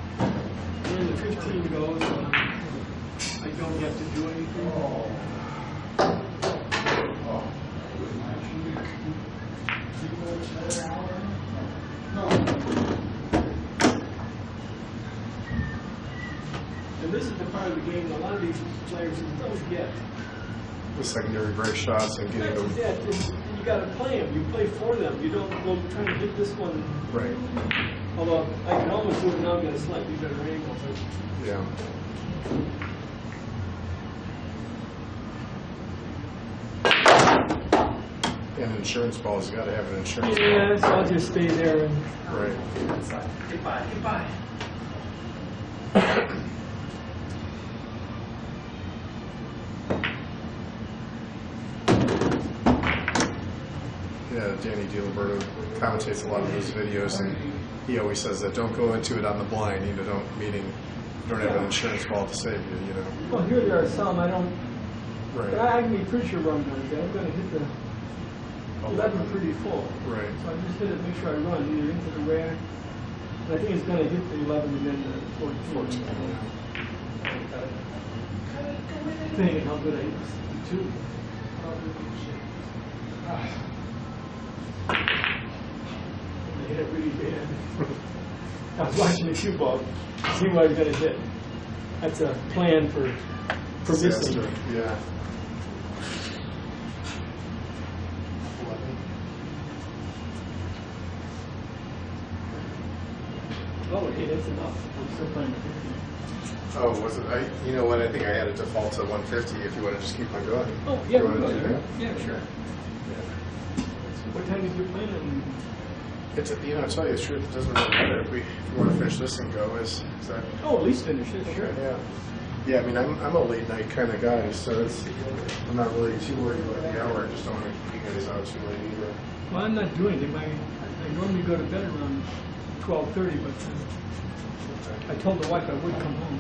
When the 15 goes, I don't have to do anything. And this is the part of the game that a lot of these players don't get. The secondary break shots and getting Not them. just that, you got to play them. You play for them. You don't go trying to hit this one. Right. Although I can almost do it now, get a slightly better angle. But Yeah. And insurance balls, you got to have an insurance ball. yeah, so I'll just stay there and. Right. Goodbye, goodbye. Yeah, Danny DiLiberto commentates a lot of those videos, and he always says that don't go into it on the blind. You know, meaning you don't have an insurance ball to save you. You know. Well, here there are some I don't. But Right. I can be pretty sure where I'm going to get. I'm going to hit the 11 pretty full. Right. So I just hit it, make sure I run either into the rack. And I think it's going to hit the 11 and then the 14. Thinking how good I hit the 2. I hit it really bad. I was watching the cue ball, see what I was going to hit. That's a plan for missing. Disaster. Yeah. Oh, okay, that's enough. I'm still playing 50. Oh, was it? You know what? I think I had it default to 150. If you want to just keep on going. Oh, yeah, You we wanna go do there. that? Yeah, sure. What time is your plan? It's you know, to tell you the truth, it doesn't really matter if you want to finish this and go. Is that? Oh, at least finish it, sure. Yeah. Yeah, I mean, I'm a late night kind of guy, so I'm not really too worried about the hour. I just don't want to keep you guys out too late either. Well, I'm not doing anything. I normally go to bed around 12:30, but I told the wife I would come home.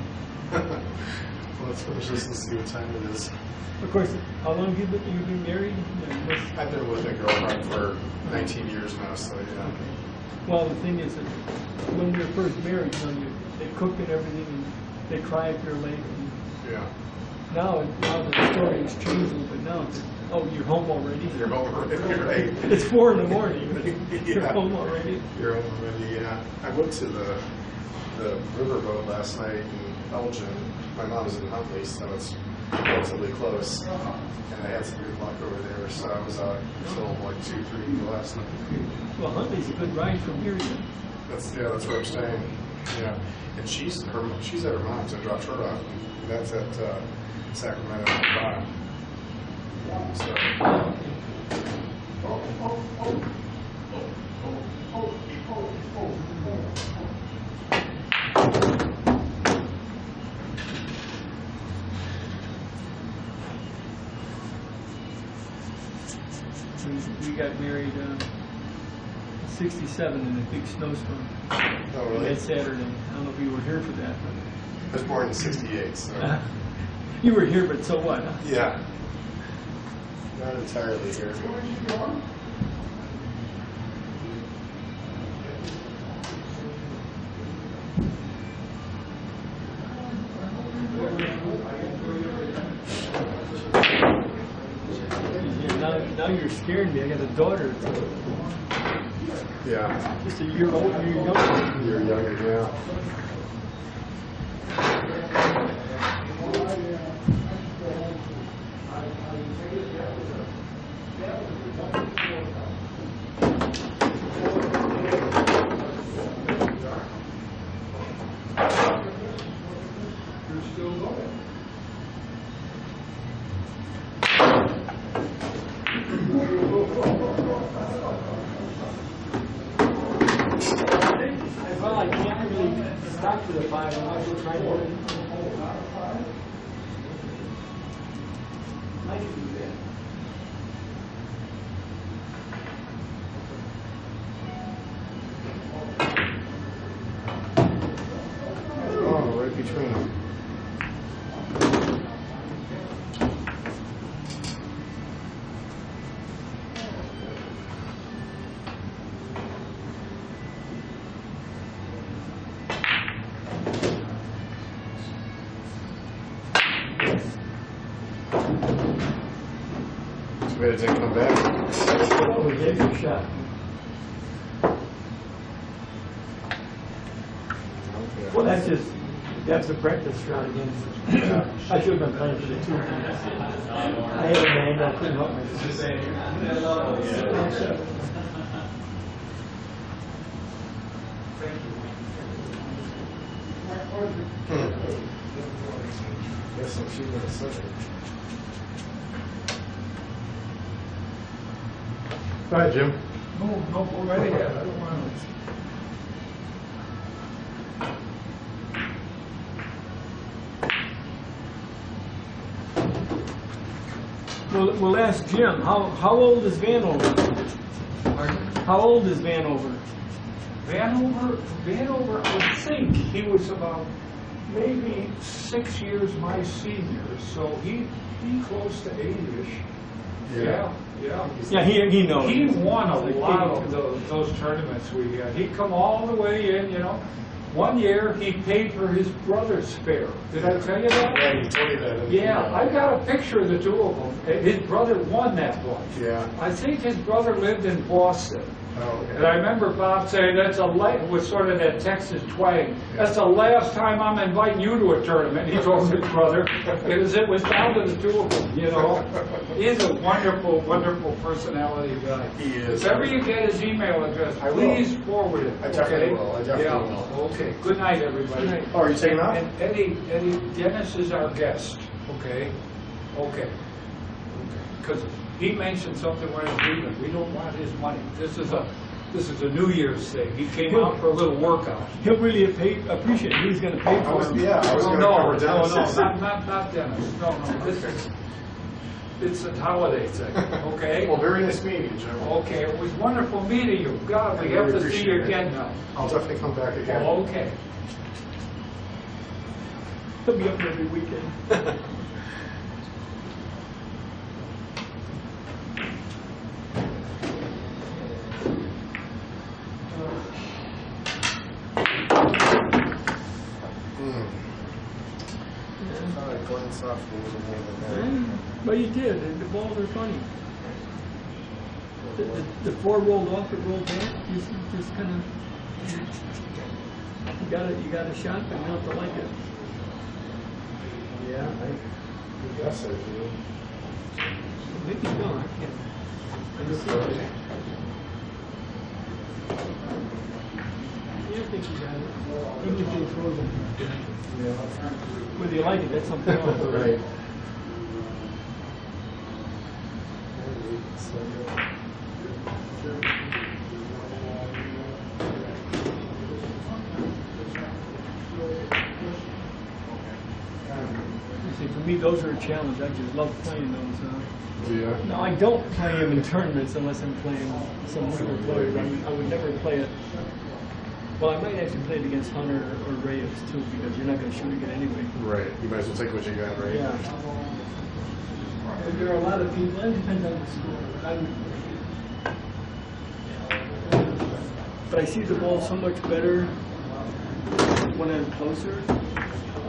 Well, let's finish this and see what time it is. Of course, how long have you been married? I've been with a girlfriend for 19 years now, so yeah. Okay. Well, the thing is that when we were first married, you know, they cook and everything, and they cry if you're late. And Yeah. now the story has changed a little bit. Now it's, oh, you're home already? You're home already, right? It's 4 in the morning, but you're Yeah. home already? You're home already, yeah. I went to the riverboat last night in Elgin. My mom's in Huntley, so it's relatively close. And I had some good luck over there, so I was out until like 2-3 last night. Well, Huntley's a good ride from here. That's where I'm staying. Yeah, and she's at her mom's. I dropped her off. And that's at Sacramento. So. We got married '67 in a big snowstorm. Oh, really? That Saturday. I don't know if you were here for that, I was born in '68, so but you were here. But so what? Huh? yeah, not entirely here. Yeah, now you're scaring me. I got a daughter. Yeah, Just a year old. You're younger. you're younger, yeah. You're still going. Well, I can't really stop to the 5. I'm actually trying to. I can do that. Oh, right between them. Too bad it didn't come back. Oh, we gave you a shot. Well, that's a practice shot against. I should have been playing for the 2. I had a man, I couldn't help myself. Guess I'm shooting at a second. Go ahead, Jim. No, go right ahead. I don't want to. We'll ask Jim. How old is Vanover? How old is Vanover? Vanover, I would think he was about maybe 6 years my senior, so he close to 80-ish. Yeah. Yeah, he knows. He won a lot of those tournaments we had. He'd come all the way in, you know. One year, he paid for his brother's fare. Did I tell you that? Yeah, you told me that. Yeah, I got a picture of the two of them. His brother won that one. Yeah. I think his brother lived in Boston. Oh, And I remember Bob saying, that's with sort of that Texas twang, that's the last time I'm inviting you to a tournament, he told his brother, because it was down to the two of them, you know. He's a wonderful, wonderful personality guy. He is. If ever you get his email address, I will. please forward it. I definitely okay? will. I definitely Yeah. will. Okay, good night, everybody. Oh, are you taking off? And Eddie, Dennis is our guest, okay? Okay. Because he mentioned something when he was leaving. We don't want his money. This is a New Year's thing. He came out for a little workout. He'll really appreciate it. He's going to pay I for was, it. yeah, I was Oh, going to cover no, Dennis. not Dennis. No. It's a holiday thing, okay? Well, very nice meeting you, Jim. Okay, it was wonderful meeting you. God, we I have really to see appreciate you it. again now. I'll definitely come back again. Oh, okay. He'll be up every weekend. I thought I glanced off a little more than that. But you did. The balls are funny. The 4 rolled off, it rolled back. Just kind of. You got a shot, but you don't have to like it. Yeah, I guess I do. Maybe you don't. I can't. I just see it. Yeah, I think you got it. Even if they throw them. Yeah. Whether you like it, that's something else. Right. You see, for me, those are a challenge. I just love playing those. Yeah. No, I don't play them in tournaments unless I'm playing some winner players. I would never play it. Well, I might actually play it against Hunter or Reyes too, because you're not going to shoot again anyway. Right. You might as well take what you got, right? Yeah. But there are a lot of people. It depends on the score. But I see the ball so much better when I'm closer.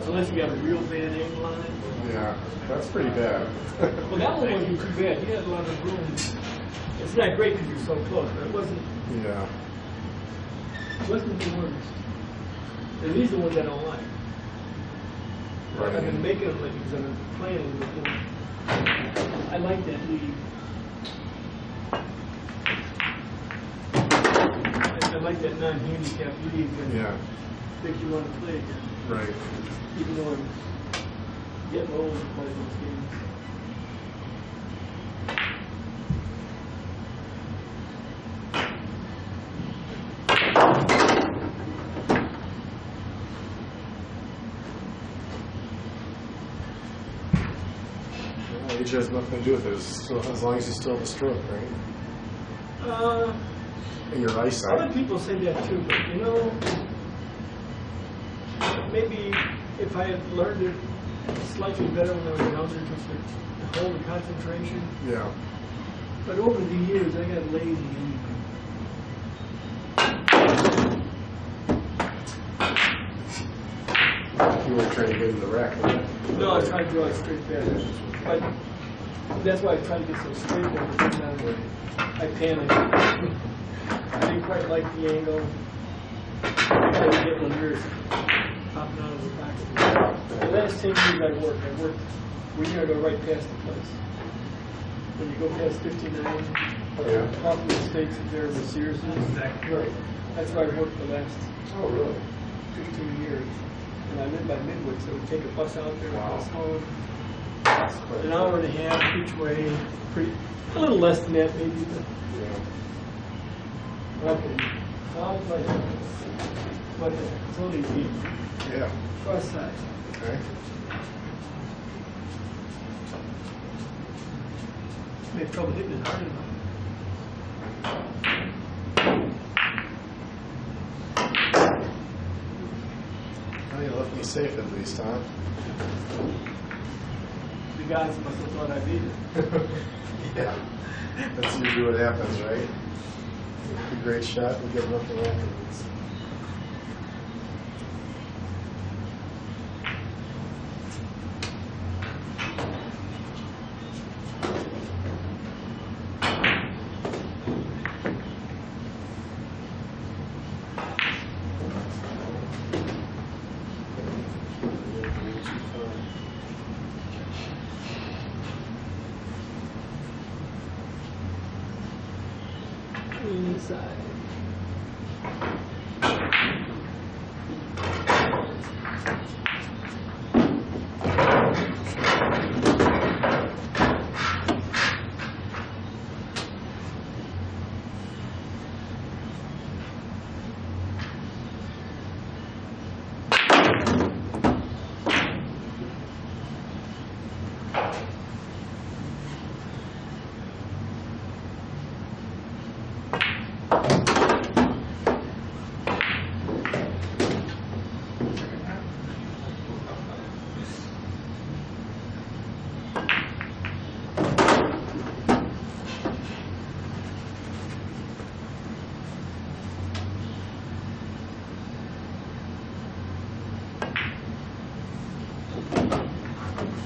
So unless you got a real bad angle on it. Yeah. That's pretty bad. Well, that one wasn't too bad. He had a lot of room. It's not great because you're so close, but it wasn't Yeah. the worst. And these are the ones I don't like. Right. I've been making them because I've been playing them before. I like that lead. I like that non-handicap lead that Yeah. makes you want to play again. Right. Even though I'm getting old to play those games. Well, age has nothing to do with it, as long as you still have a stroke, right? And your eyesight. Other people say that too, but you know, maybe if I had learned it slightly better when I was younger, just to hold the concentration. Yeah. But over the years, I got lazy anyway. You weren't trying to get in the rack, right? No, I was trying to draw it straight back. But that's why I tried to get so straight that I panicked. I didn't quite like the angle. I tried to get my nerves popping out of the box. The last 10 years I worked we near go right past the place. When you go past 59, Yeah. off the estates of there with Sears. Right. That's where I worked the last Oh, really? 15 years. And I lived by Midwood, so we'd take a bus out there, Wow. bus home. An hour and a half each way, a little less than that maybe, but Yeah. okay. I'll play it. But it's only deep, Yeah. cross side. Okay. They have trouble hitting it hard enough. Well, you left me safe at least, huh? The guys must have thought I beat it. Yeah. That's usually what happens, right? A great shot, we get nothing afterwards. Inside.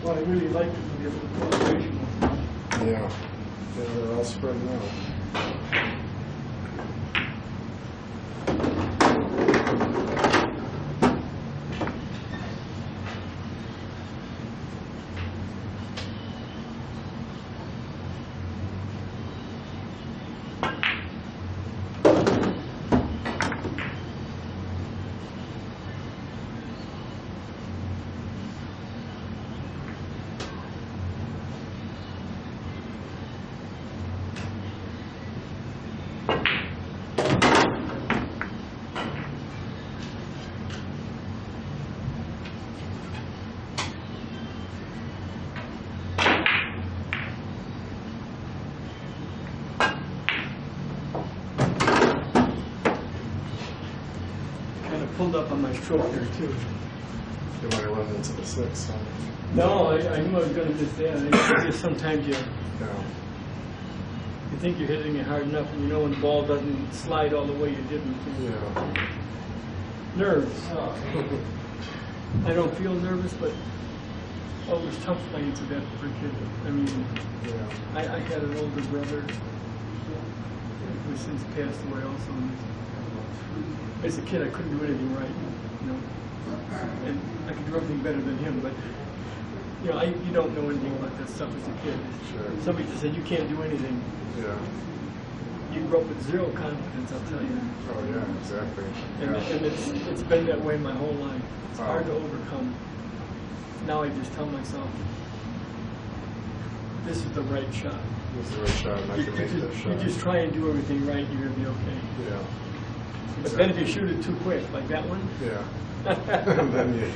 Well, I really liked it when the cooperation was done. Yeah. Yeah, they're all spreading out. pulled up on my stroke there too. You might have run into the 6. Huh? No, I knew I was going to miss that. It's just sometimes you Yeah. think you're hitting it hard enough, and you know when the ball doesn't slide all the way you didn't. Yeah. Nerves. I don't feel nervous, but oh, it was tough playing to that for a kid. I mean, Yeah. I had an older brother who since passed away also. As a kid, I couldn't do anything right, you know, and I could do everything better than him. But you know, you don't know anything about that stuff as a kid. Sure. Somebody just said you can't do anything. Yeah. You grew up with zero confidence, I'll tell you. Oh yeah, exactly. And, Yeah. and it's been that way my whole life. It's Wow. hard to overcome. Now I just tell myself, this is the right shot. This is the right shot, and I can make that shot. You just try and do everything right, you're going to be okay. Yeah. But then if you shoot it too quick, like that one, Yeah. And then you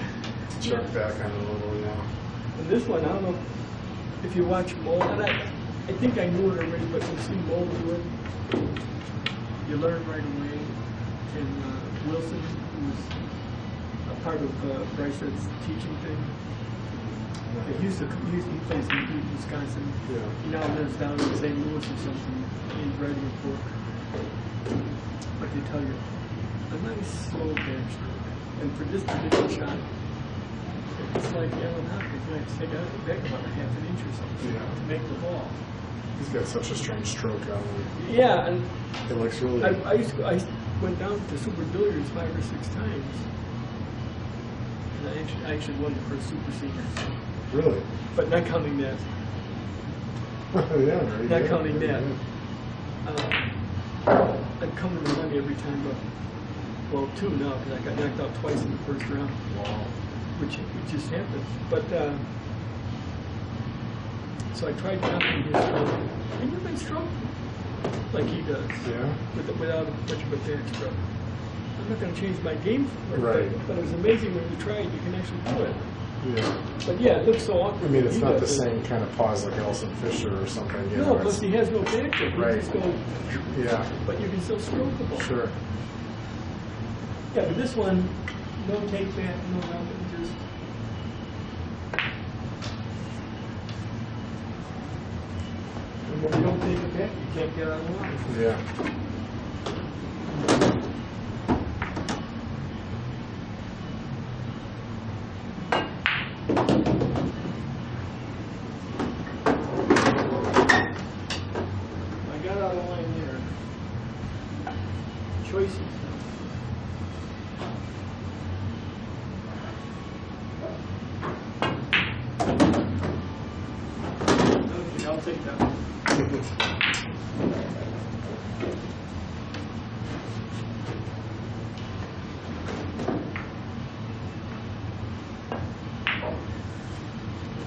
jerk back on it a little, yeah. and this one, I don't know if you watch Mole, and I think I knew it already, but you see Mole do it, you learn right away. And Wilson, who was a part of Bryce's teaching thing, he plays in Wisconsin. Yeah. He now lives down in St. Louis or something. He's writing a book. But they tell you, a nice slow back stroke. And for this particular shot, it's like Alan Hopkins. You have to take out the back about a half an inch or something Yeah. to make the ball. He's got such a strange stroke on him. Yeah, and It looks really. I went down to Super Billiards 5 or 6 times. And I actually won the first Super Senior. So. Really? But not counting that. Yeah, very Not good. counting Very that. good. I'd come to the money every time, but well, 2 now because I got knocked out twice in the first round, Wow. which just happened. But so I tried copying his stroke, and you can stroke like he does, Yeah. without much of a back stroke. I'm not going to change my game for it, Right. but it was amazing when you try it, you can actually do it. Yeah. But yeah, it looks so awkward. I mean, when it's he not the does it. same kind of pause like Elson Fisher or something. You No, know, plus he has no back grip. He Right. just goes, Yeah. but you can still stroke the ball. Sure. Yeah, but this one, no take back, no nothing, just. And when you don't take it back, you can't get out of the line. Yeah. I got out of the line there. Choices. Okay, I'll take that one.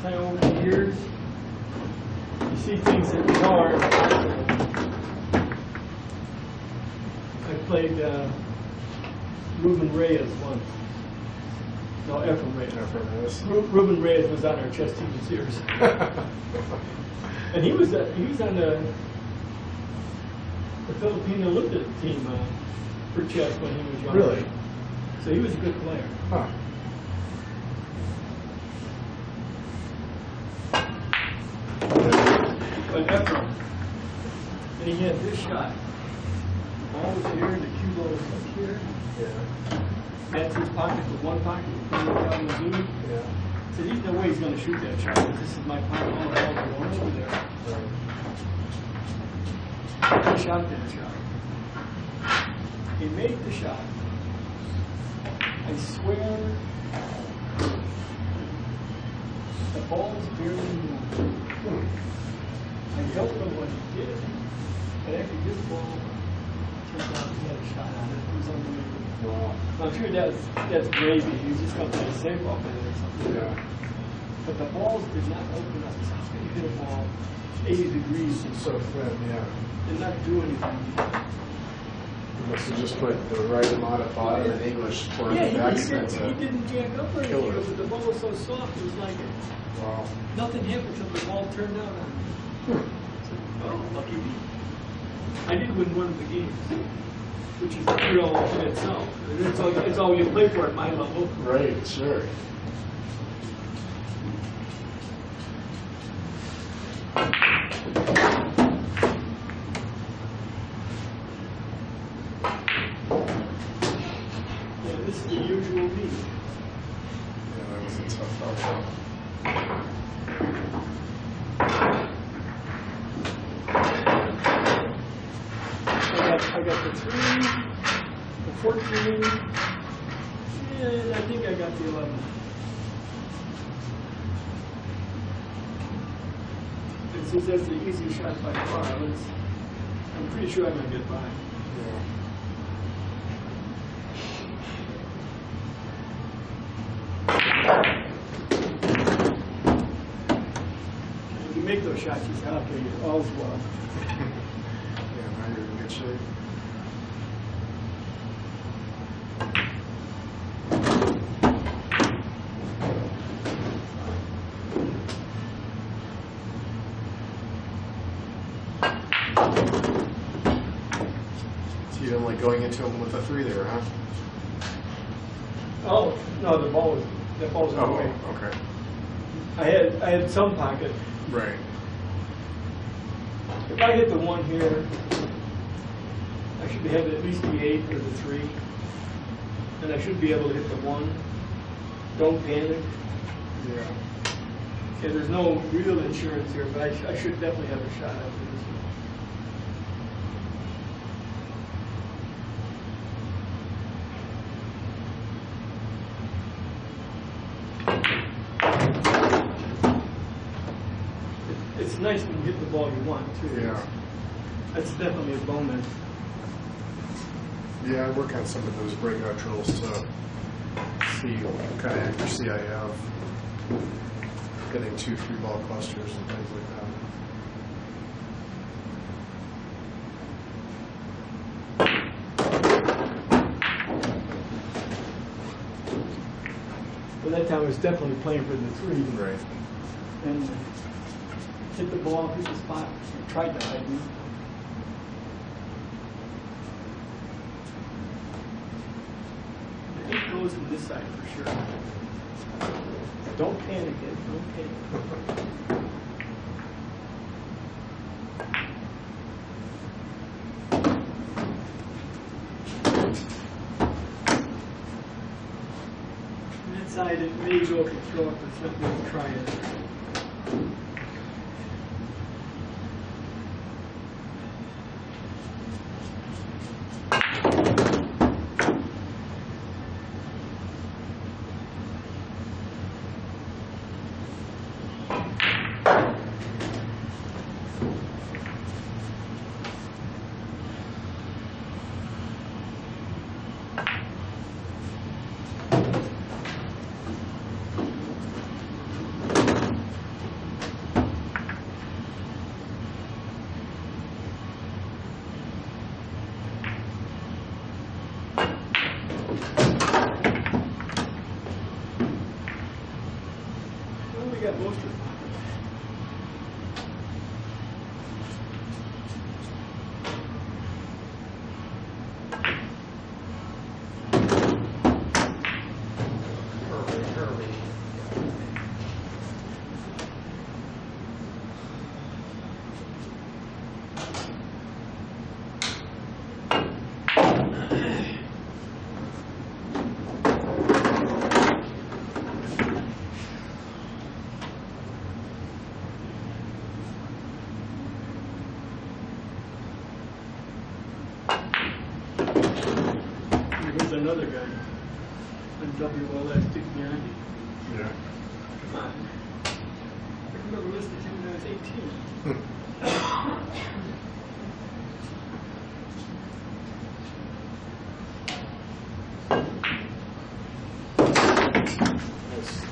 Kind of over the years, you see things that are hard. I played Ruben Reyes once. No, Ephraim Reyes. Ruben Reyes was on our chess team this year. And he was on the Filipino Olympic team for chess when he was young. Really? So he was a good player. Huh. But Ephraim, and he had this shot. The ball was here, and the cue ball was up here. Yeah. That's his pocket, with one pocket, with one down the zoo. Yeah. So there's no way he's going to shoot that shot. This is my pocket, all the balls are going through there. He shot that shot. He made the shot. I swear, the ball's barely moved. I don't know what he did, but actually this ball turned out he had a shot on it. It was unbelievable. Wow. I'm sure that's gravy. He was just going to play a safe off it or something. Yeah. But the balls did not open up. So you hit a ball 80 degrees So thin, yeah. did not do anything. You must have just put the right amount of bottom in English for Yeah, the he backside. didn't jack up or Kill anything, it. but the ball was so soft, it was like Wow. nothing happened until the ball turned out on me. Oh, lucky me. I did win one of the games. which is thrill in itself. And it's all you play for at my level. Right, sure. Yeah, this is the usual me. Yeah, that was a tough outcome. I got the 3, the 14, and I think I got the 11. And since that's the easiest shot by far, I'm pretty sure I'm going to get by. Yeah. If you make those shots, you say, okay, all's well. Yeah, now you're in good shape. So you don't like going into them with a 3 there, huh? Oh, no, the ball's in the way. okay. I had some pocket. Right. If I hit the 1 here, I should have at least the 8 or the 3. And I should be able to hit the 1. Don't panic. Yeah. Yeah, there's no real insurance here, but I should definitely have a shot after this one. It's nice when you hit the ball you want, too. Yeah. That's definitely a bonus. Yeah, I work on some of those breakout drills to see what kind of accuracy I have. Getting 2 3-ball clusters and things like that. But that time I was definitely playing for the 3. Right. And hit the ball, hit the spot. I tried to hide me. The 8 goes in this side for sure. Don't panic, Ed. Don't panic. And inside it may go if you throw up, but it's not going to try it. Well, we got most of it. Here's another guy. On WLS, stick behind you. Yeah. Come on. I remember listening to him when I was 18.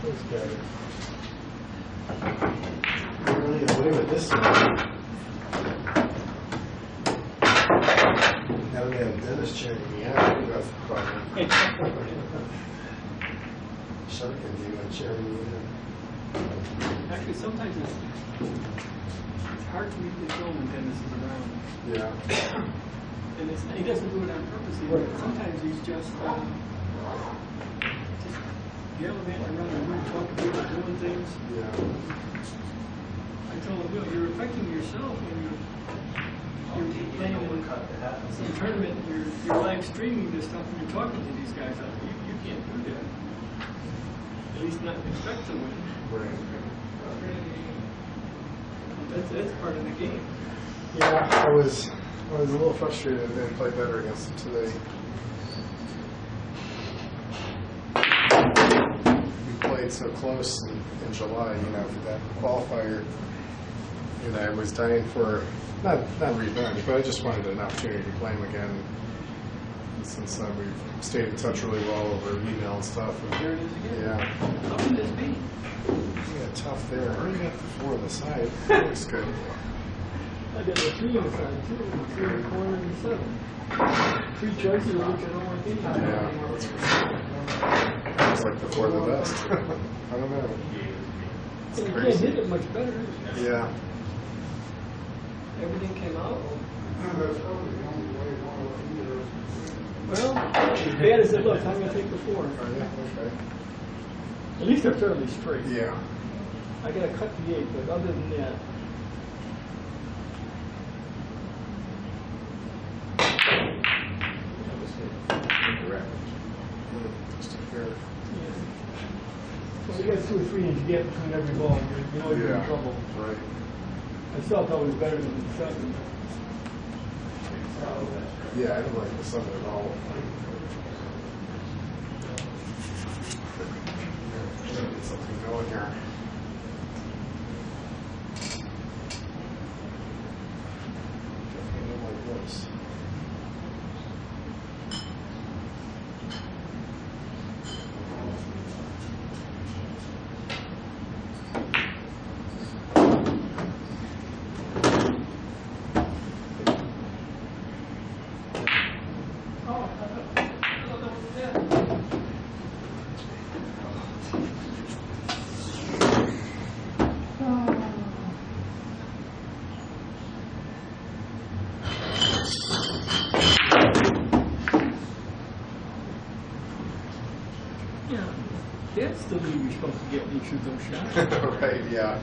This guy. You're really away with this one. Now we have Dennis cheering me out. That's funny. Shark and you and cheering me in. Actually, sometimes it's hard to read the film when Dennis is around. Yeah. And he doesn't do it on purpose either. Right. Sometimes he's just gallivanting around the room, talking to people, doing things. Yeah. I told him, you're affecting yourself when you're playing in a tournament, and you're live streaming this stuff, and you're talking to these guys out there. You can't do that. At least not expect to win. Right. That's part of the game. Yeah, I was a little frustrated they didn't play better against them today. We played so close in July, you know, for that qualifier, and I was dying for not revenge, but I just wanted an opportunity to play them again. And since then, we've stayed in touch really well over email and stuff. And, There it is again. yeah, How can this be? we got tough there. I already got the 4 on the side. That looks good. I got a 3 on the side, too. 3 in the corner and 7. 3 choices, which I don't want to Yeah, that's for sure. It's like the 4 the best. I don't know. It's You can't crazy. hit it much better. Yeah. Everything came out. That's probably the only way one of them Well, Dad said, look, I'm going to take the 4. Oh, yeah, okay. At least they're fairly straight. Yeah. I got to cut the 8, but other than that, Just a fair. well, you got 2 or 3 inch gap between every ball, and you know you're in trouble. Right. I felt that was better than the 7. Yeah, I didn't like the 7 at all. Gotta get something going here. Definitely not like this. Yeah. That's the lead you're supposed to get when you shoot those shots. Right, yeah.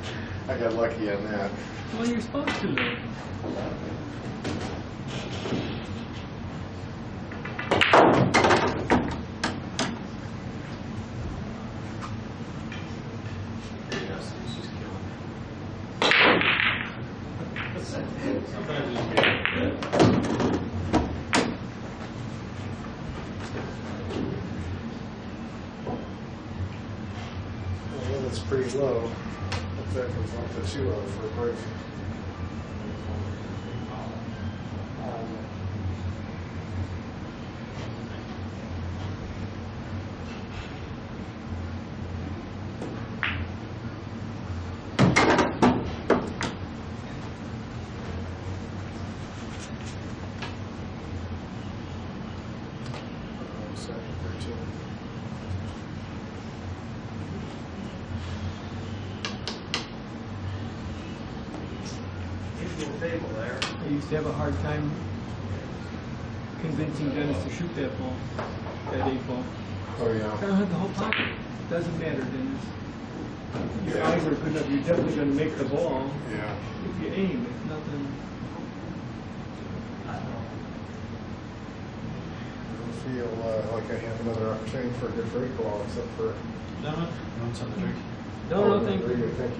I got lucky on that. Well, you're supposed to, though. Well, that's pretty low. If that comes up to 2 for a break. Second, 13. Table there. I used to have a hard time convincing Dennis to shoot that ball, that 8 ball. Oh, I yeah. don't have the whole pocket. Doesn't matter, Dennis. Your Yeah. eyes are good enough. You're definitely going to make the ball Yeah. if you aim. It's nothing. I don't feel like I have another opportunity for a good break ball except for. No, you want something to drink? No, thank very you. good, thank you.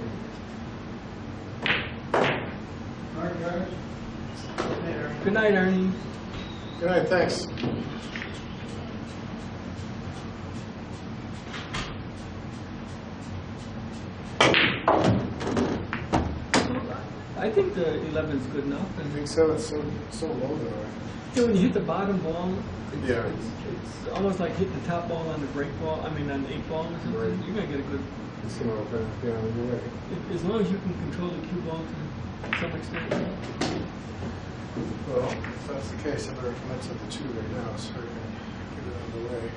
All right, guys. Good night, Ernie. Good night, thanks. I think the 11 is good enough. I And think so. It's so low though. you know, when you hit the bottom ball, Yeah. it's almost like hitting the top ball on the break ball. I mean, on the 8 ball or something. Right. You're gonna get a good. It's gonna open. Yeah, you're right. As long as you can control the cue ball to some extent. Well, if that's the case, I better commit to the 2 right now so I can get it out of the way.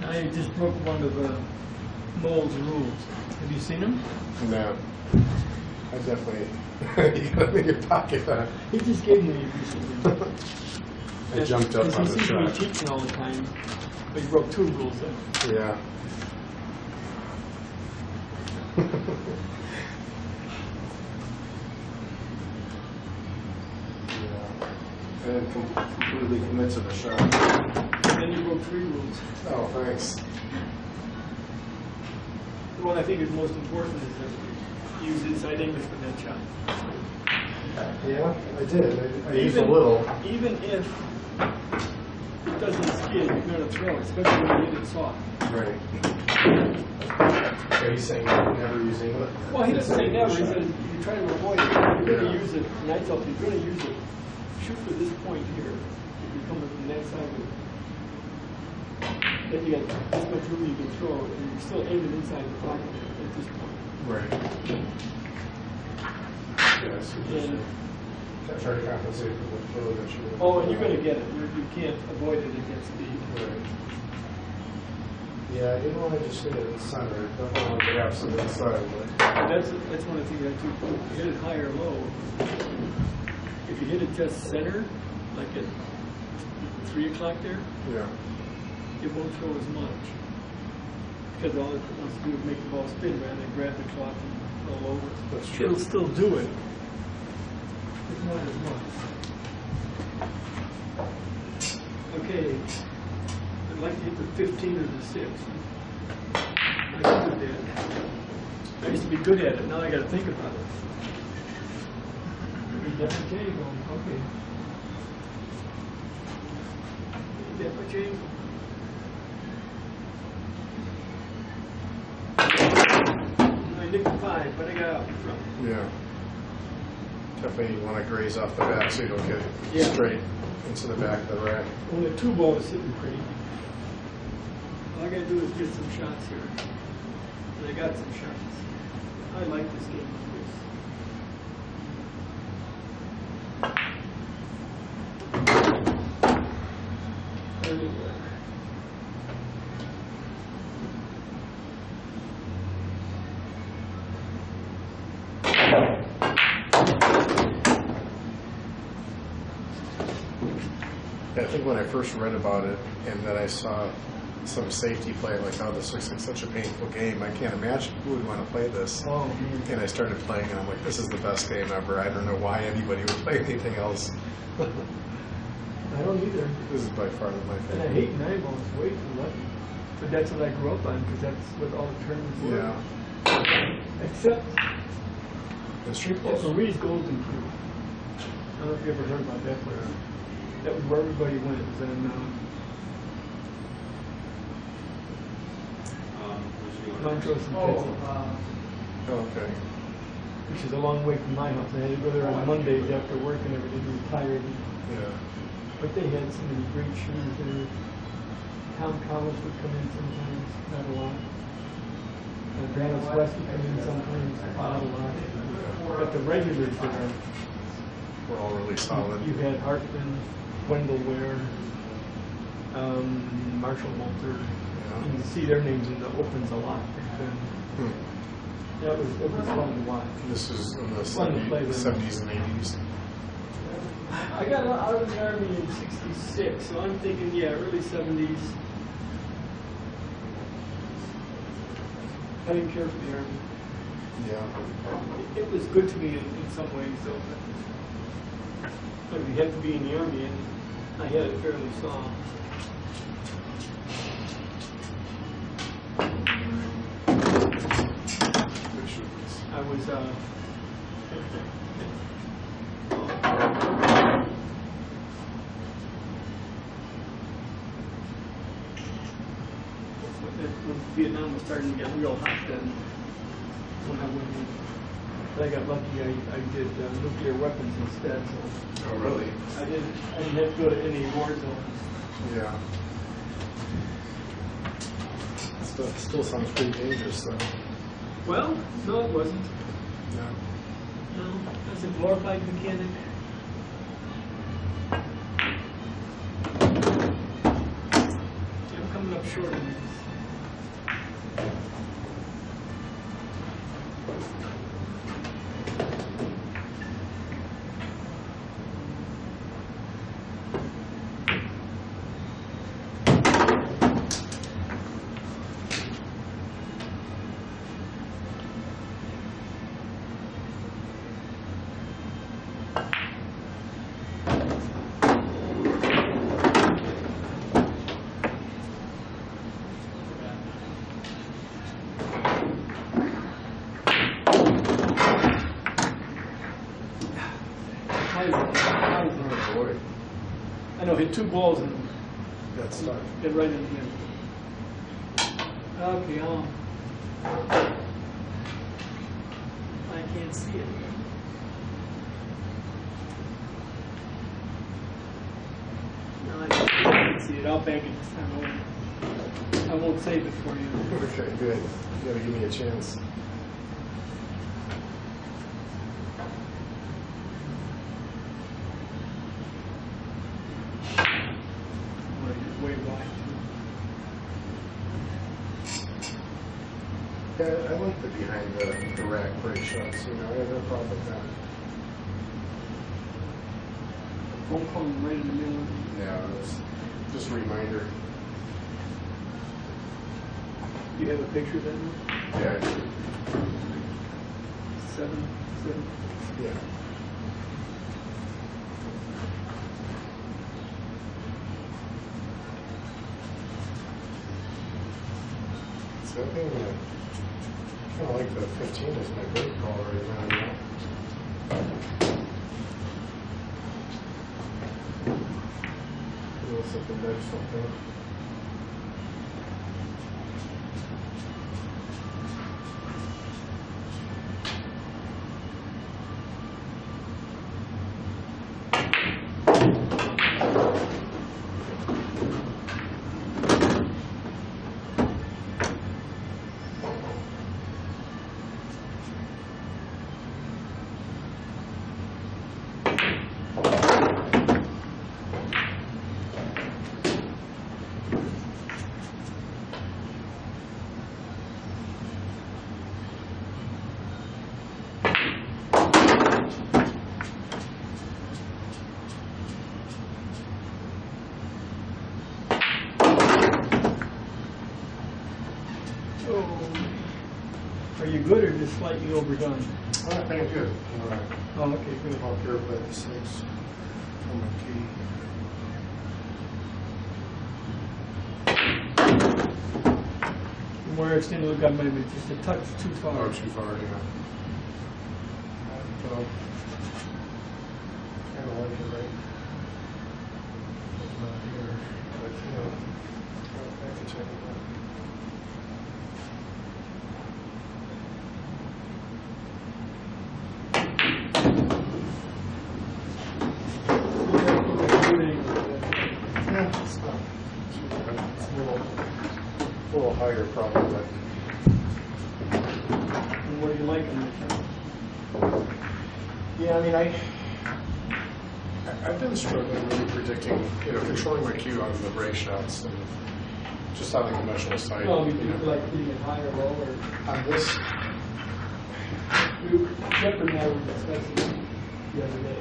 I just broke one of Mole's rules. Have you seen him? No. I definitely. You got them in your pocket, huh? He just gave me recently. I jumped up on He the seems to be shot. teaching all the time, but he broke 2 rules then. Yeah. Yeah. And completely commit to the shot. And then he broke 3 rules. Oh, thanks. The one I think is most important is that you use inside English for that shot. Yeah, I did. I used a little. Even if it doesn't skid, you're going to throw it, especially when you hit it soft. Right. So he's saying never use English? Well, he doesn't say never. He says you try to avoid it. You're going to use it, and I tell people, you're going to use it. Shoot for this point here. If you're coming from that side of it, then you got this much room you can throw, and you're still aiming inside the pocket at this point. Right. Yeah, so just try to compensate for the throw that you. Oh, and you're going to get it. You can't avoid it against speed. Right. Yeah, I didn't want to just hit it in the center. Don't want to have some inside. That's one of the things I do. You hit it high or low. If you hit it just center, like at 3 o'clock there, Yeah. it won't throw as much. Because all it wants to do is make the ball spin rather than grab the clock and roll over. That's true. It'll still do it. It's not as much. Okay. I'd like to hit the 15 or the 6. I used to do that. I used to be good at it. Now I got to think about it. Different angle. Okay. Different angle. I nicked the 5, but I got out in front. Yeah. Definitely want to graze off the back so you don't get Yeah. straight into the back of the rack. Well, the 2 ball is sitting pretty. All I got to do is get some shots here. And I got some shots. I like this game. I think when I first read about it and then I saw some safety play, like, oh, this looks like such a painful game. I can't imagine who would want to play this. Oh, And I started playing and I'm like, this is the best game ever. I don't know why anybody would play anything else. I don't either. This is by far my And I favorite. hate 9 balls. Way too lucky. But that's what I grew up on because that's what all the tournaments were. Yeah. Except The street that's balls. Marie's Golden Crew. I don't know if you ever heard about that place. That was where everybody went. It was in Montrose and Pittsburgh, Oh, okay. which is a long way from my house. I had to go there on Mondays after work and everything. We were tired. Yeah. But they had so many great shoes there. Tom Collins would come in sometimes, not a lot. Grannis West would come in sometimes, not a lot. But the regulars there, We're all really solid. you had Hartman, Wendell Ware, Marshall Walter. You can see their names in the opens a lot. Hmm. Yeah, it was fun to watch. This is in the Fun to play with. 70s and 80s. I got out of the Army in '66, so I'm thinking, yeah, early '70s. I didn't care for the Army. Yeah. It was good to me in some ways, though. But you had to be in the Army, and I had it fairly soft. Which is, I was, when Vietnam was starting to get real hot, then when I went in, but I got lucky. I did nuclear weapons instead, so oh, really? I didn't have to go to any war zones. Yeah. Still sounds pretty dangerous, though. Well, no, it wasn't. Yeah. No, I was a glorified mechanic. I'm coming up short it is. Oh, boy. I know, hit 2 balls and That's stuck. get right in the end. Okay, I can't see it. No, I can't see it. I'll bang it this time. I won't save it for you. Okay, good. You gotta give me a chance. Way wide. Yeah, I like the behind the rack break shots, you know, I have no problem with that. Phone call right in the middle. Yeah, it's just a reminder. You have a picture of that one? Yeah, 7. yeah. So I think kind of like the 15 is my break call right now, you know? A little something nice, something. Are you good or just slightly overdone? I think good. Oh, okay, good. I'll care about the 6 on my key. Where it's in, look, I maybe just a touch too far. Oh, too far, yeah. So, kind of like it right. It's not here, but you know, I can check it out. Yeah, it's not. It's a little higher probably, but. And what do you like on the Yeah, I mean, I've been struggling really predicting, you know, controlling my cue on the break shots and just on the conventional side. Oh, you you know. do like hitting it high or low, or On this, Jeff and I were discussing the other day.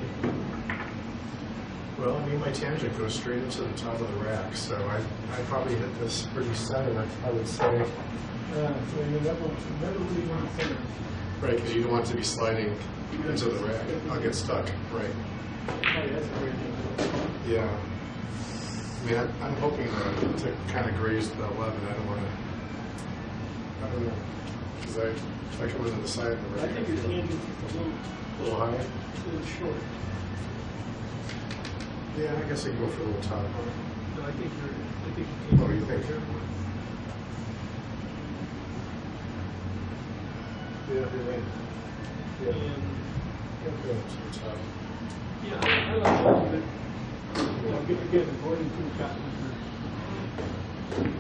well, I mean, my tangent goes straight into the top of the rack, so I probably hit this pretty center, I would say. So you never really want to center. Right, because you don't want to be sliding into the rack. I'll get stuck, right. Oh, yeah, that's a great thing. Yeah. I mean, I'm hoping to kind of graze the 11. I don't want to, I don't know, because if I come into the side of the I rack, think your tangent's just a little higher. a little short. Yeah, I guess I can go for a little top. No, I think Oh, you think? Yeah, you're right. Yeah. And, Yeah, go to the top. yeah, I like that, but, you know, again, according to Cotton, and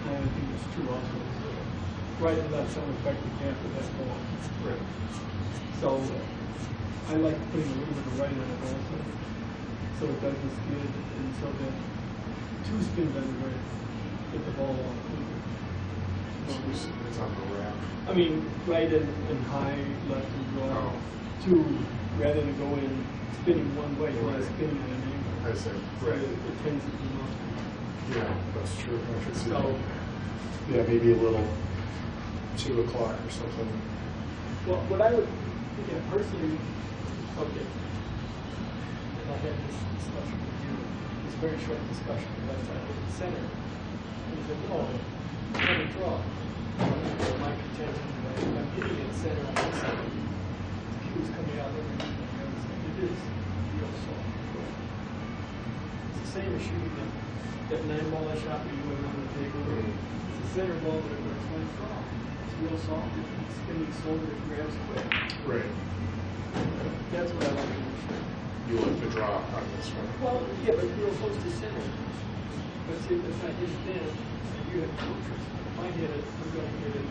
I don't think it's true also. Right and left some effective camp with that ball. Right. So, I like putting a little bit of right on it also, so it doesn't skid, and so that 2 spins on the right. get the ball off. It's on the rack. I mean, right and high, left and draw, two, rather than go in spinning one way, you're not spinning at an angle. I see. So it tends to come off. Yeah, that's true. I could see So, that. Yeah, maybe a little 2 o'clock or something. well, what I would, yeah, personally, okay, and I had this discussion with you, this very short discussion, last time with the center. And he said, no, let me draw. My contention, I'm hitting it center on this side. The cue is coming out underneath the other side. It is real soft. It's the same as shooting that 9-ball I shot that you went on the table. It's a center ball, but it works like draw. It's real soft. It's spinning slow, but it grabs quick. Right. That's what I like to understand. You like to draw on this one. Well, yeah, but you're opposed to center. But see, if I hit it then, and you have focus. If I hit it, I'm going to hit it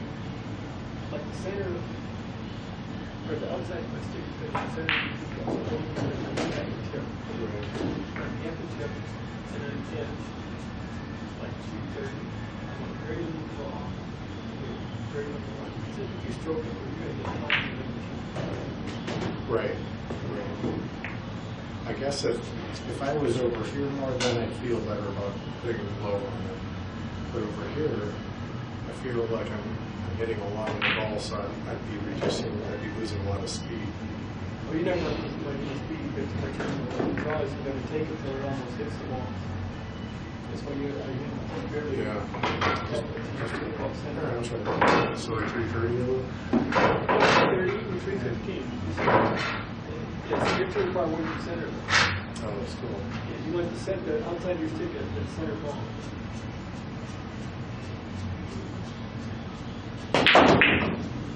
like the center, or the outside of my stick is the center. So I'm going to hit the tip. Half the tip, and then again, like 230. I want very little draw, very little line. So if you stroke it, you're going to get healthy with the Right. I guess if I was over here more, then I'd feel better about big and low on it. But over here, I feel like I'm hitting along the ball, so I'd be losing a lot of speed. Well, you never want to play the speed, but too much time. The draw is going to take it till it almost hits the wall. That's why you barely. Yeah. Just to the ball center. I'll try that. So like 330. 330 or 315. Yes, you're too far away from center. Oh, that's cool. Yeah, you want to set the outside of your stick at the center ball.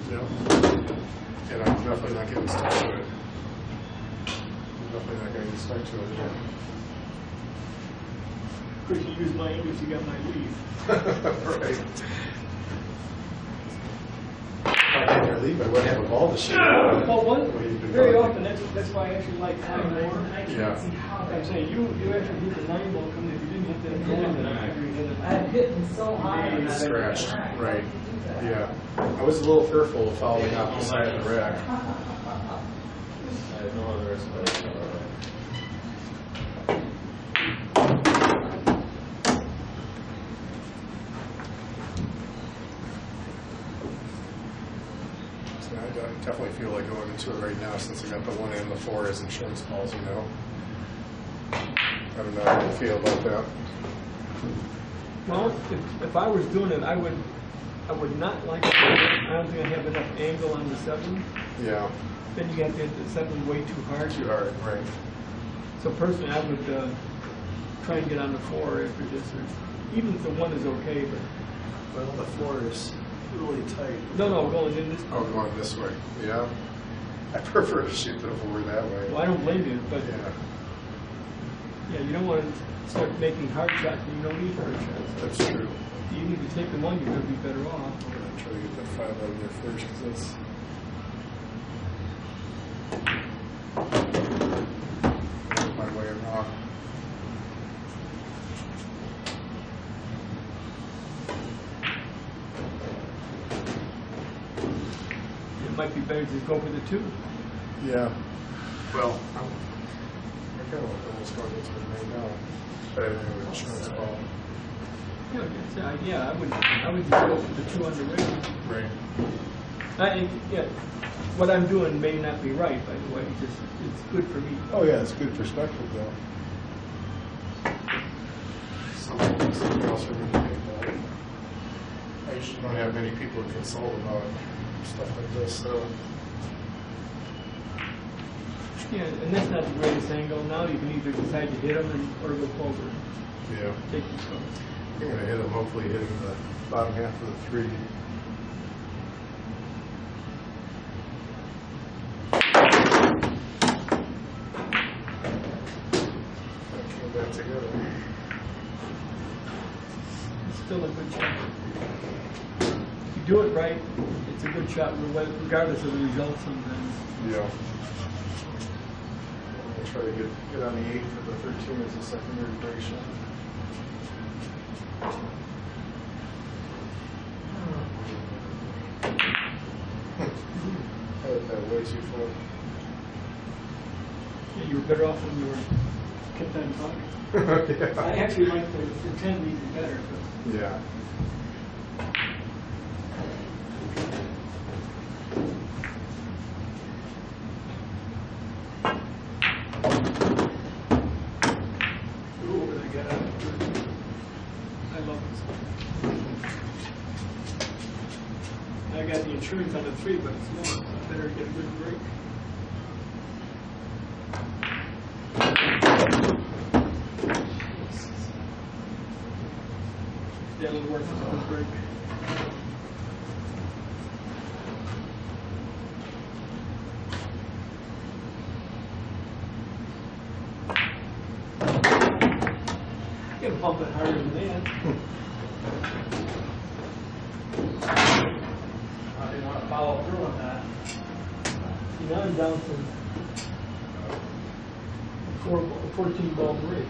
Yeah. And I'm definitely not getting stuck to it. I'm definitely not getting stuck to it. Yeah. Of course, you use my English, you got my leave. Right. If I had your leave, I wouldn't have a ball to shoot. Well, Well, you've been very going. often, that's why I actually like 9 more. Yeah. I'm saying, you actually hit the 9 ball coming in. If you didn't hit that going, then I agree with I had hit them so high. and I- Scratched, right. Yeah. I was a little fearful of fouling off the side of the rack. I have no other explanation. So I definitely feel like going into it right now since I got the 1 and the 4 as insurance balls, you know. I don't know how you feel about that. Well, if I was doing it, I would not like it. I don't think I have enough angle on the 7. Yeah. Then you have to hit the 7 way too hard. Too hard, right. So personally, I would try and get on the 4 after this. Or even if the 1 is okay, but Well, the 4 is really tight. no, going in this. Oh, going this way. Yeah. I prefer to shoot the 4 that way. Well, I don't blame you, but Yeah. yeah, you don't want to start making hard shots when you don't need hard shots. That's true. Even if you take the 1, you're going to be better off. I'm going to try to get that 5 out of there first because that's. My way or not. It might be better to just go for the 2. Yeah. Well, I kind of almost going into it right now. But I didn't have an insurance ball. Yeah, I would just go for the 2 under rating. Right. Yeah, what I'm doing may not be right, by the way. It's good for me. Oh yeah, it's good perspective though. Something else for me to think about. I usually don't have many people to consult about stuff like this, so. Yeah, and that's not the greatest angle. Now you can either decide to hit them or go forward. Yeah. Take your choice. I'm going to hit him, hopefully hitting the bottom half of the 3. That came back together. It's still a good shot. If you do it right, it's a good shot regardless of the result sometimes. Yeah. I'll try to get on the 8 for the 13 as a secondary break shot. always you full. Yeah, you were better off when you were kept on talking. I actually like the 10 even better. But Yeah. ooh, what did I get out of it? I love this. I got the insurance on the 3, but it's low, so I better get a good break. Yeah, it'll work for a good break. You can pump it harder than that. I didn't want to follow through on that. You know, I'm down to 14 ball break.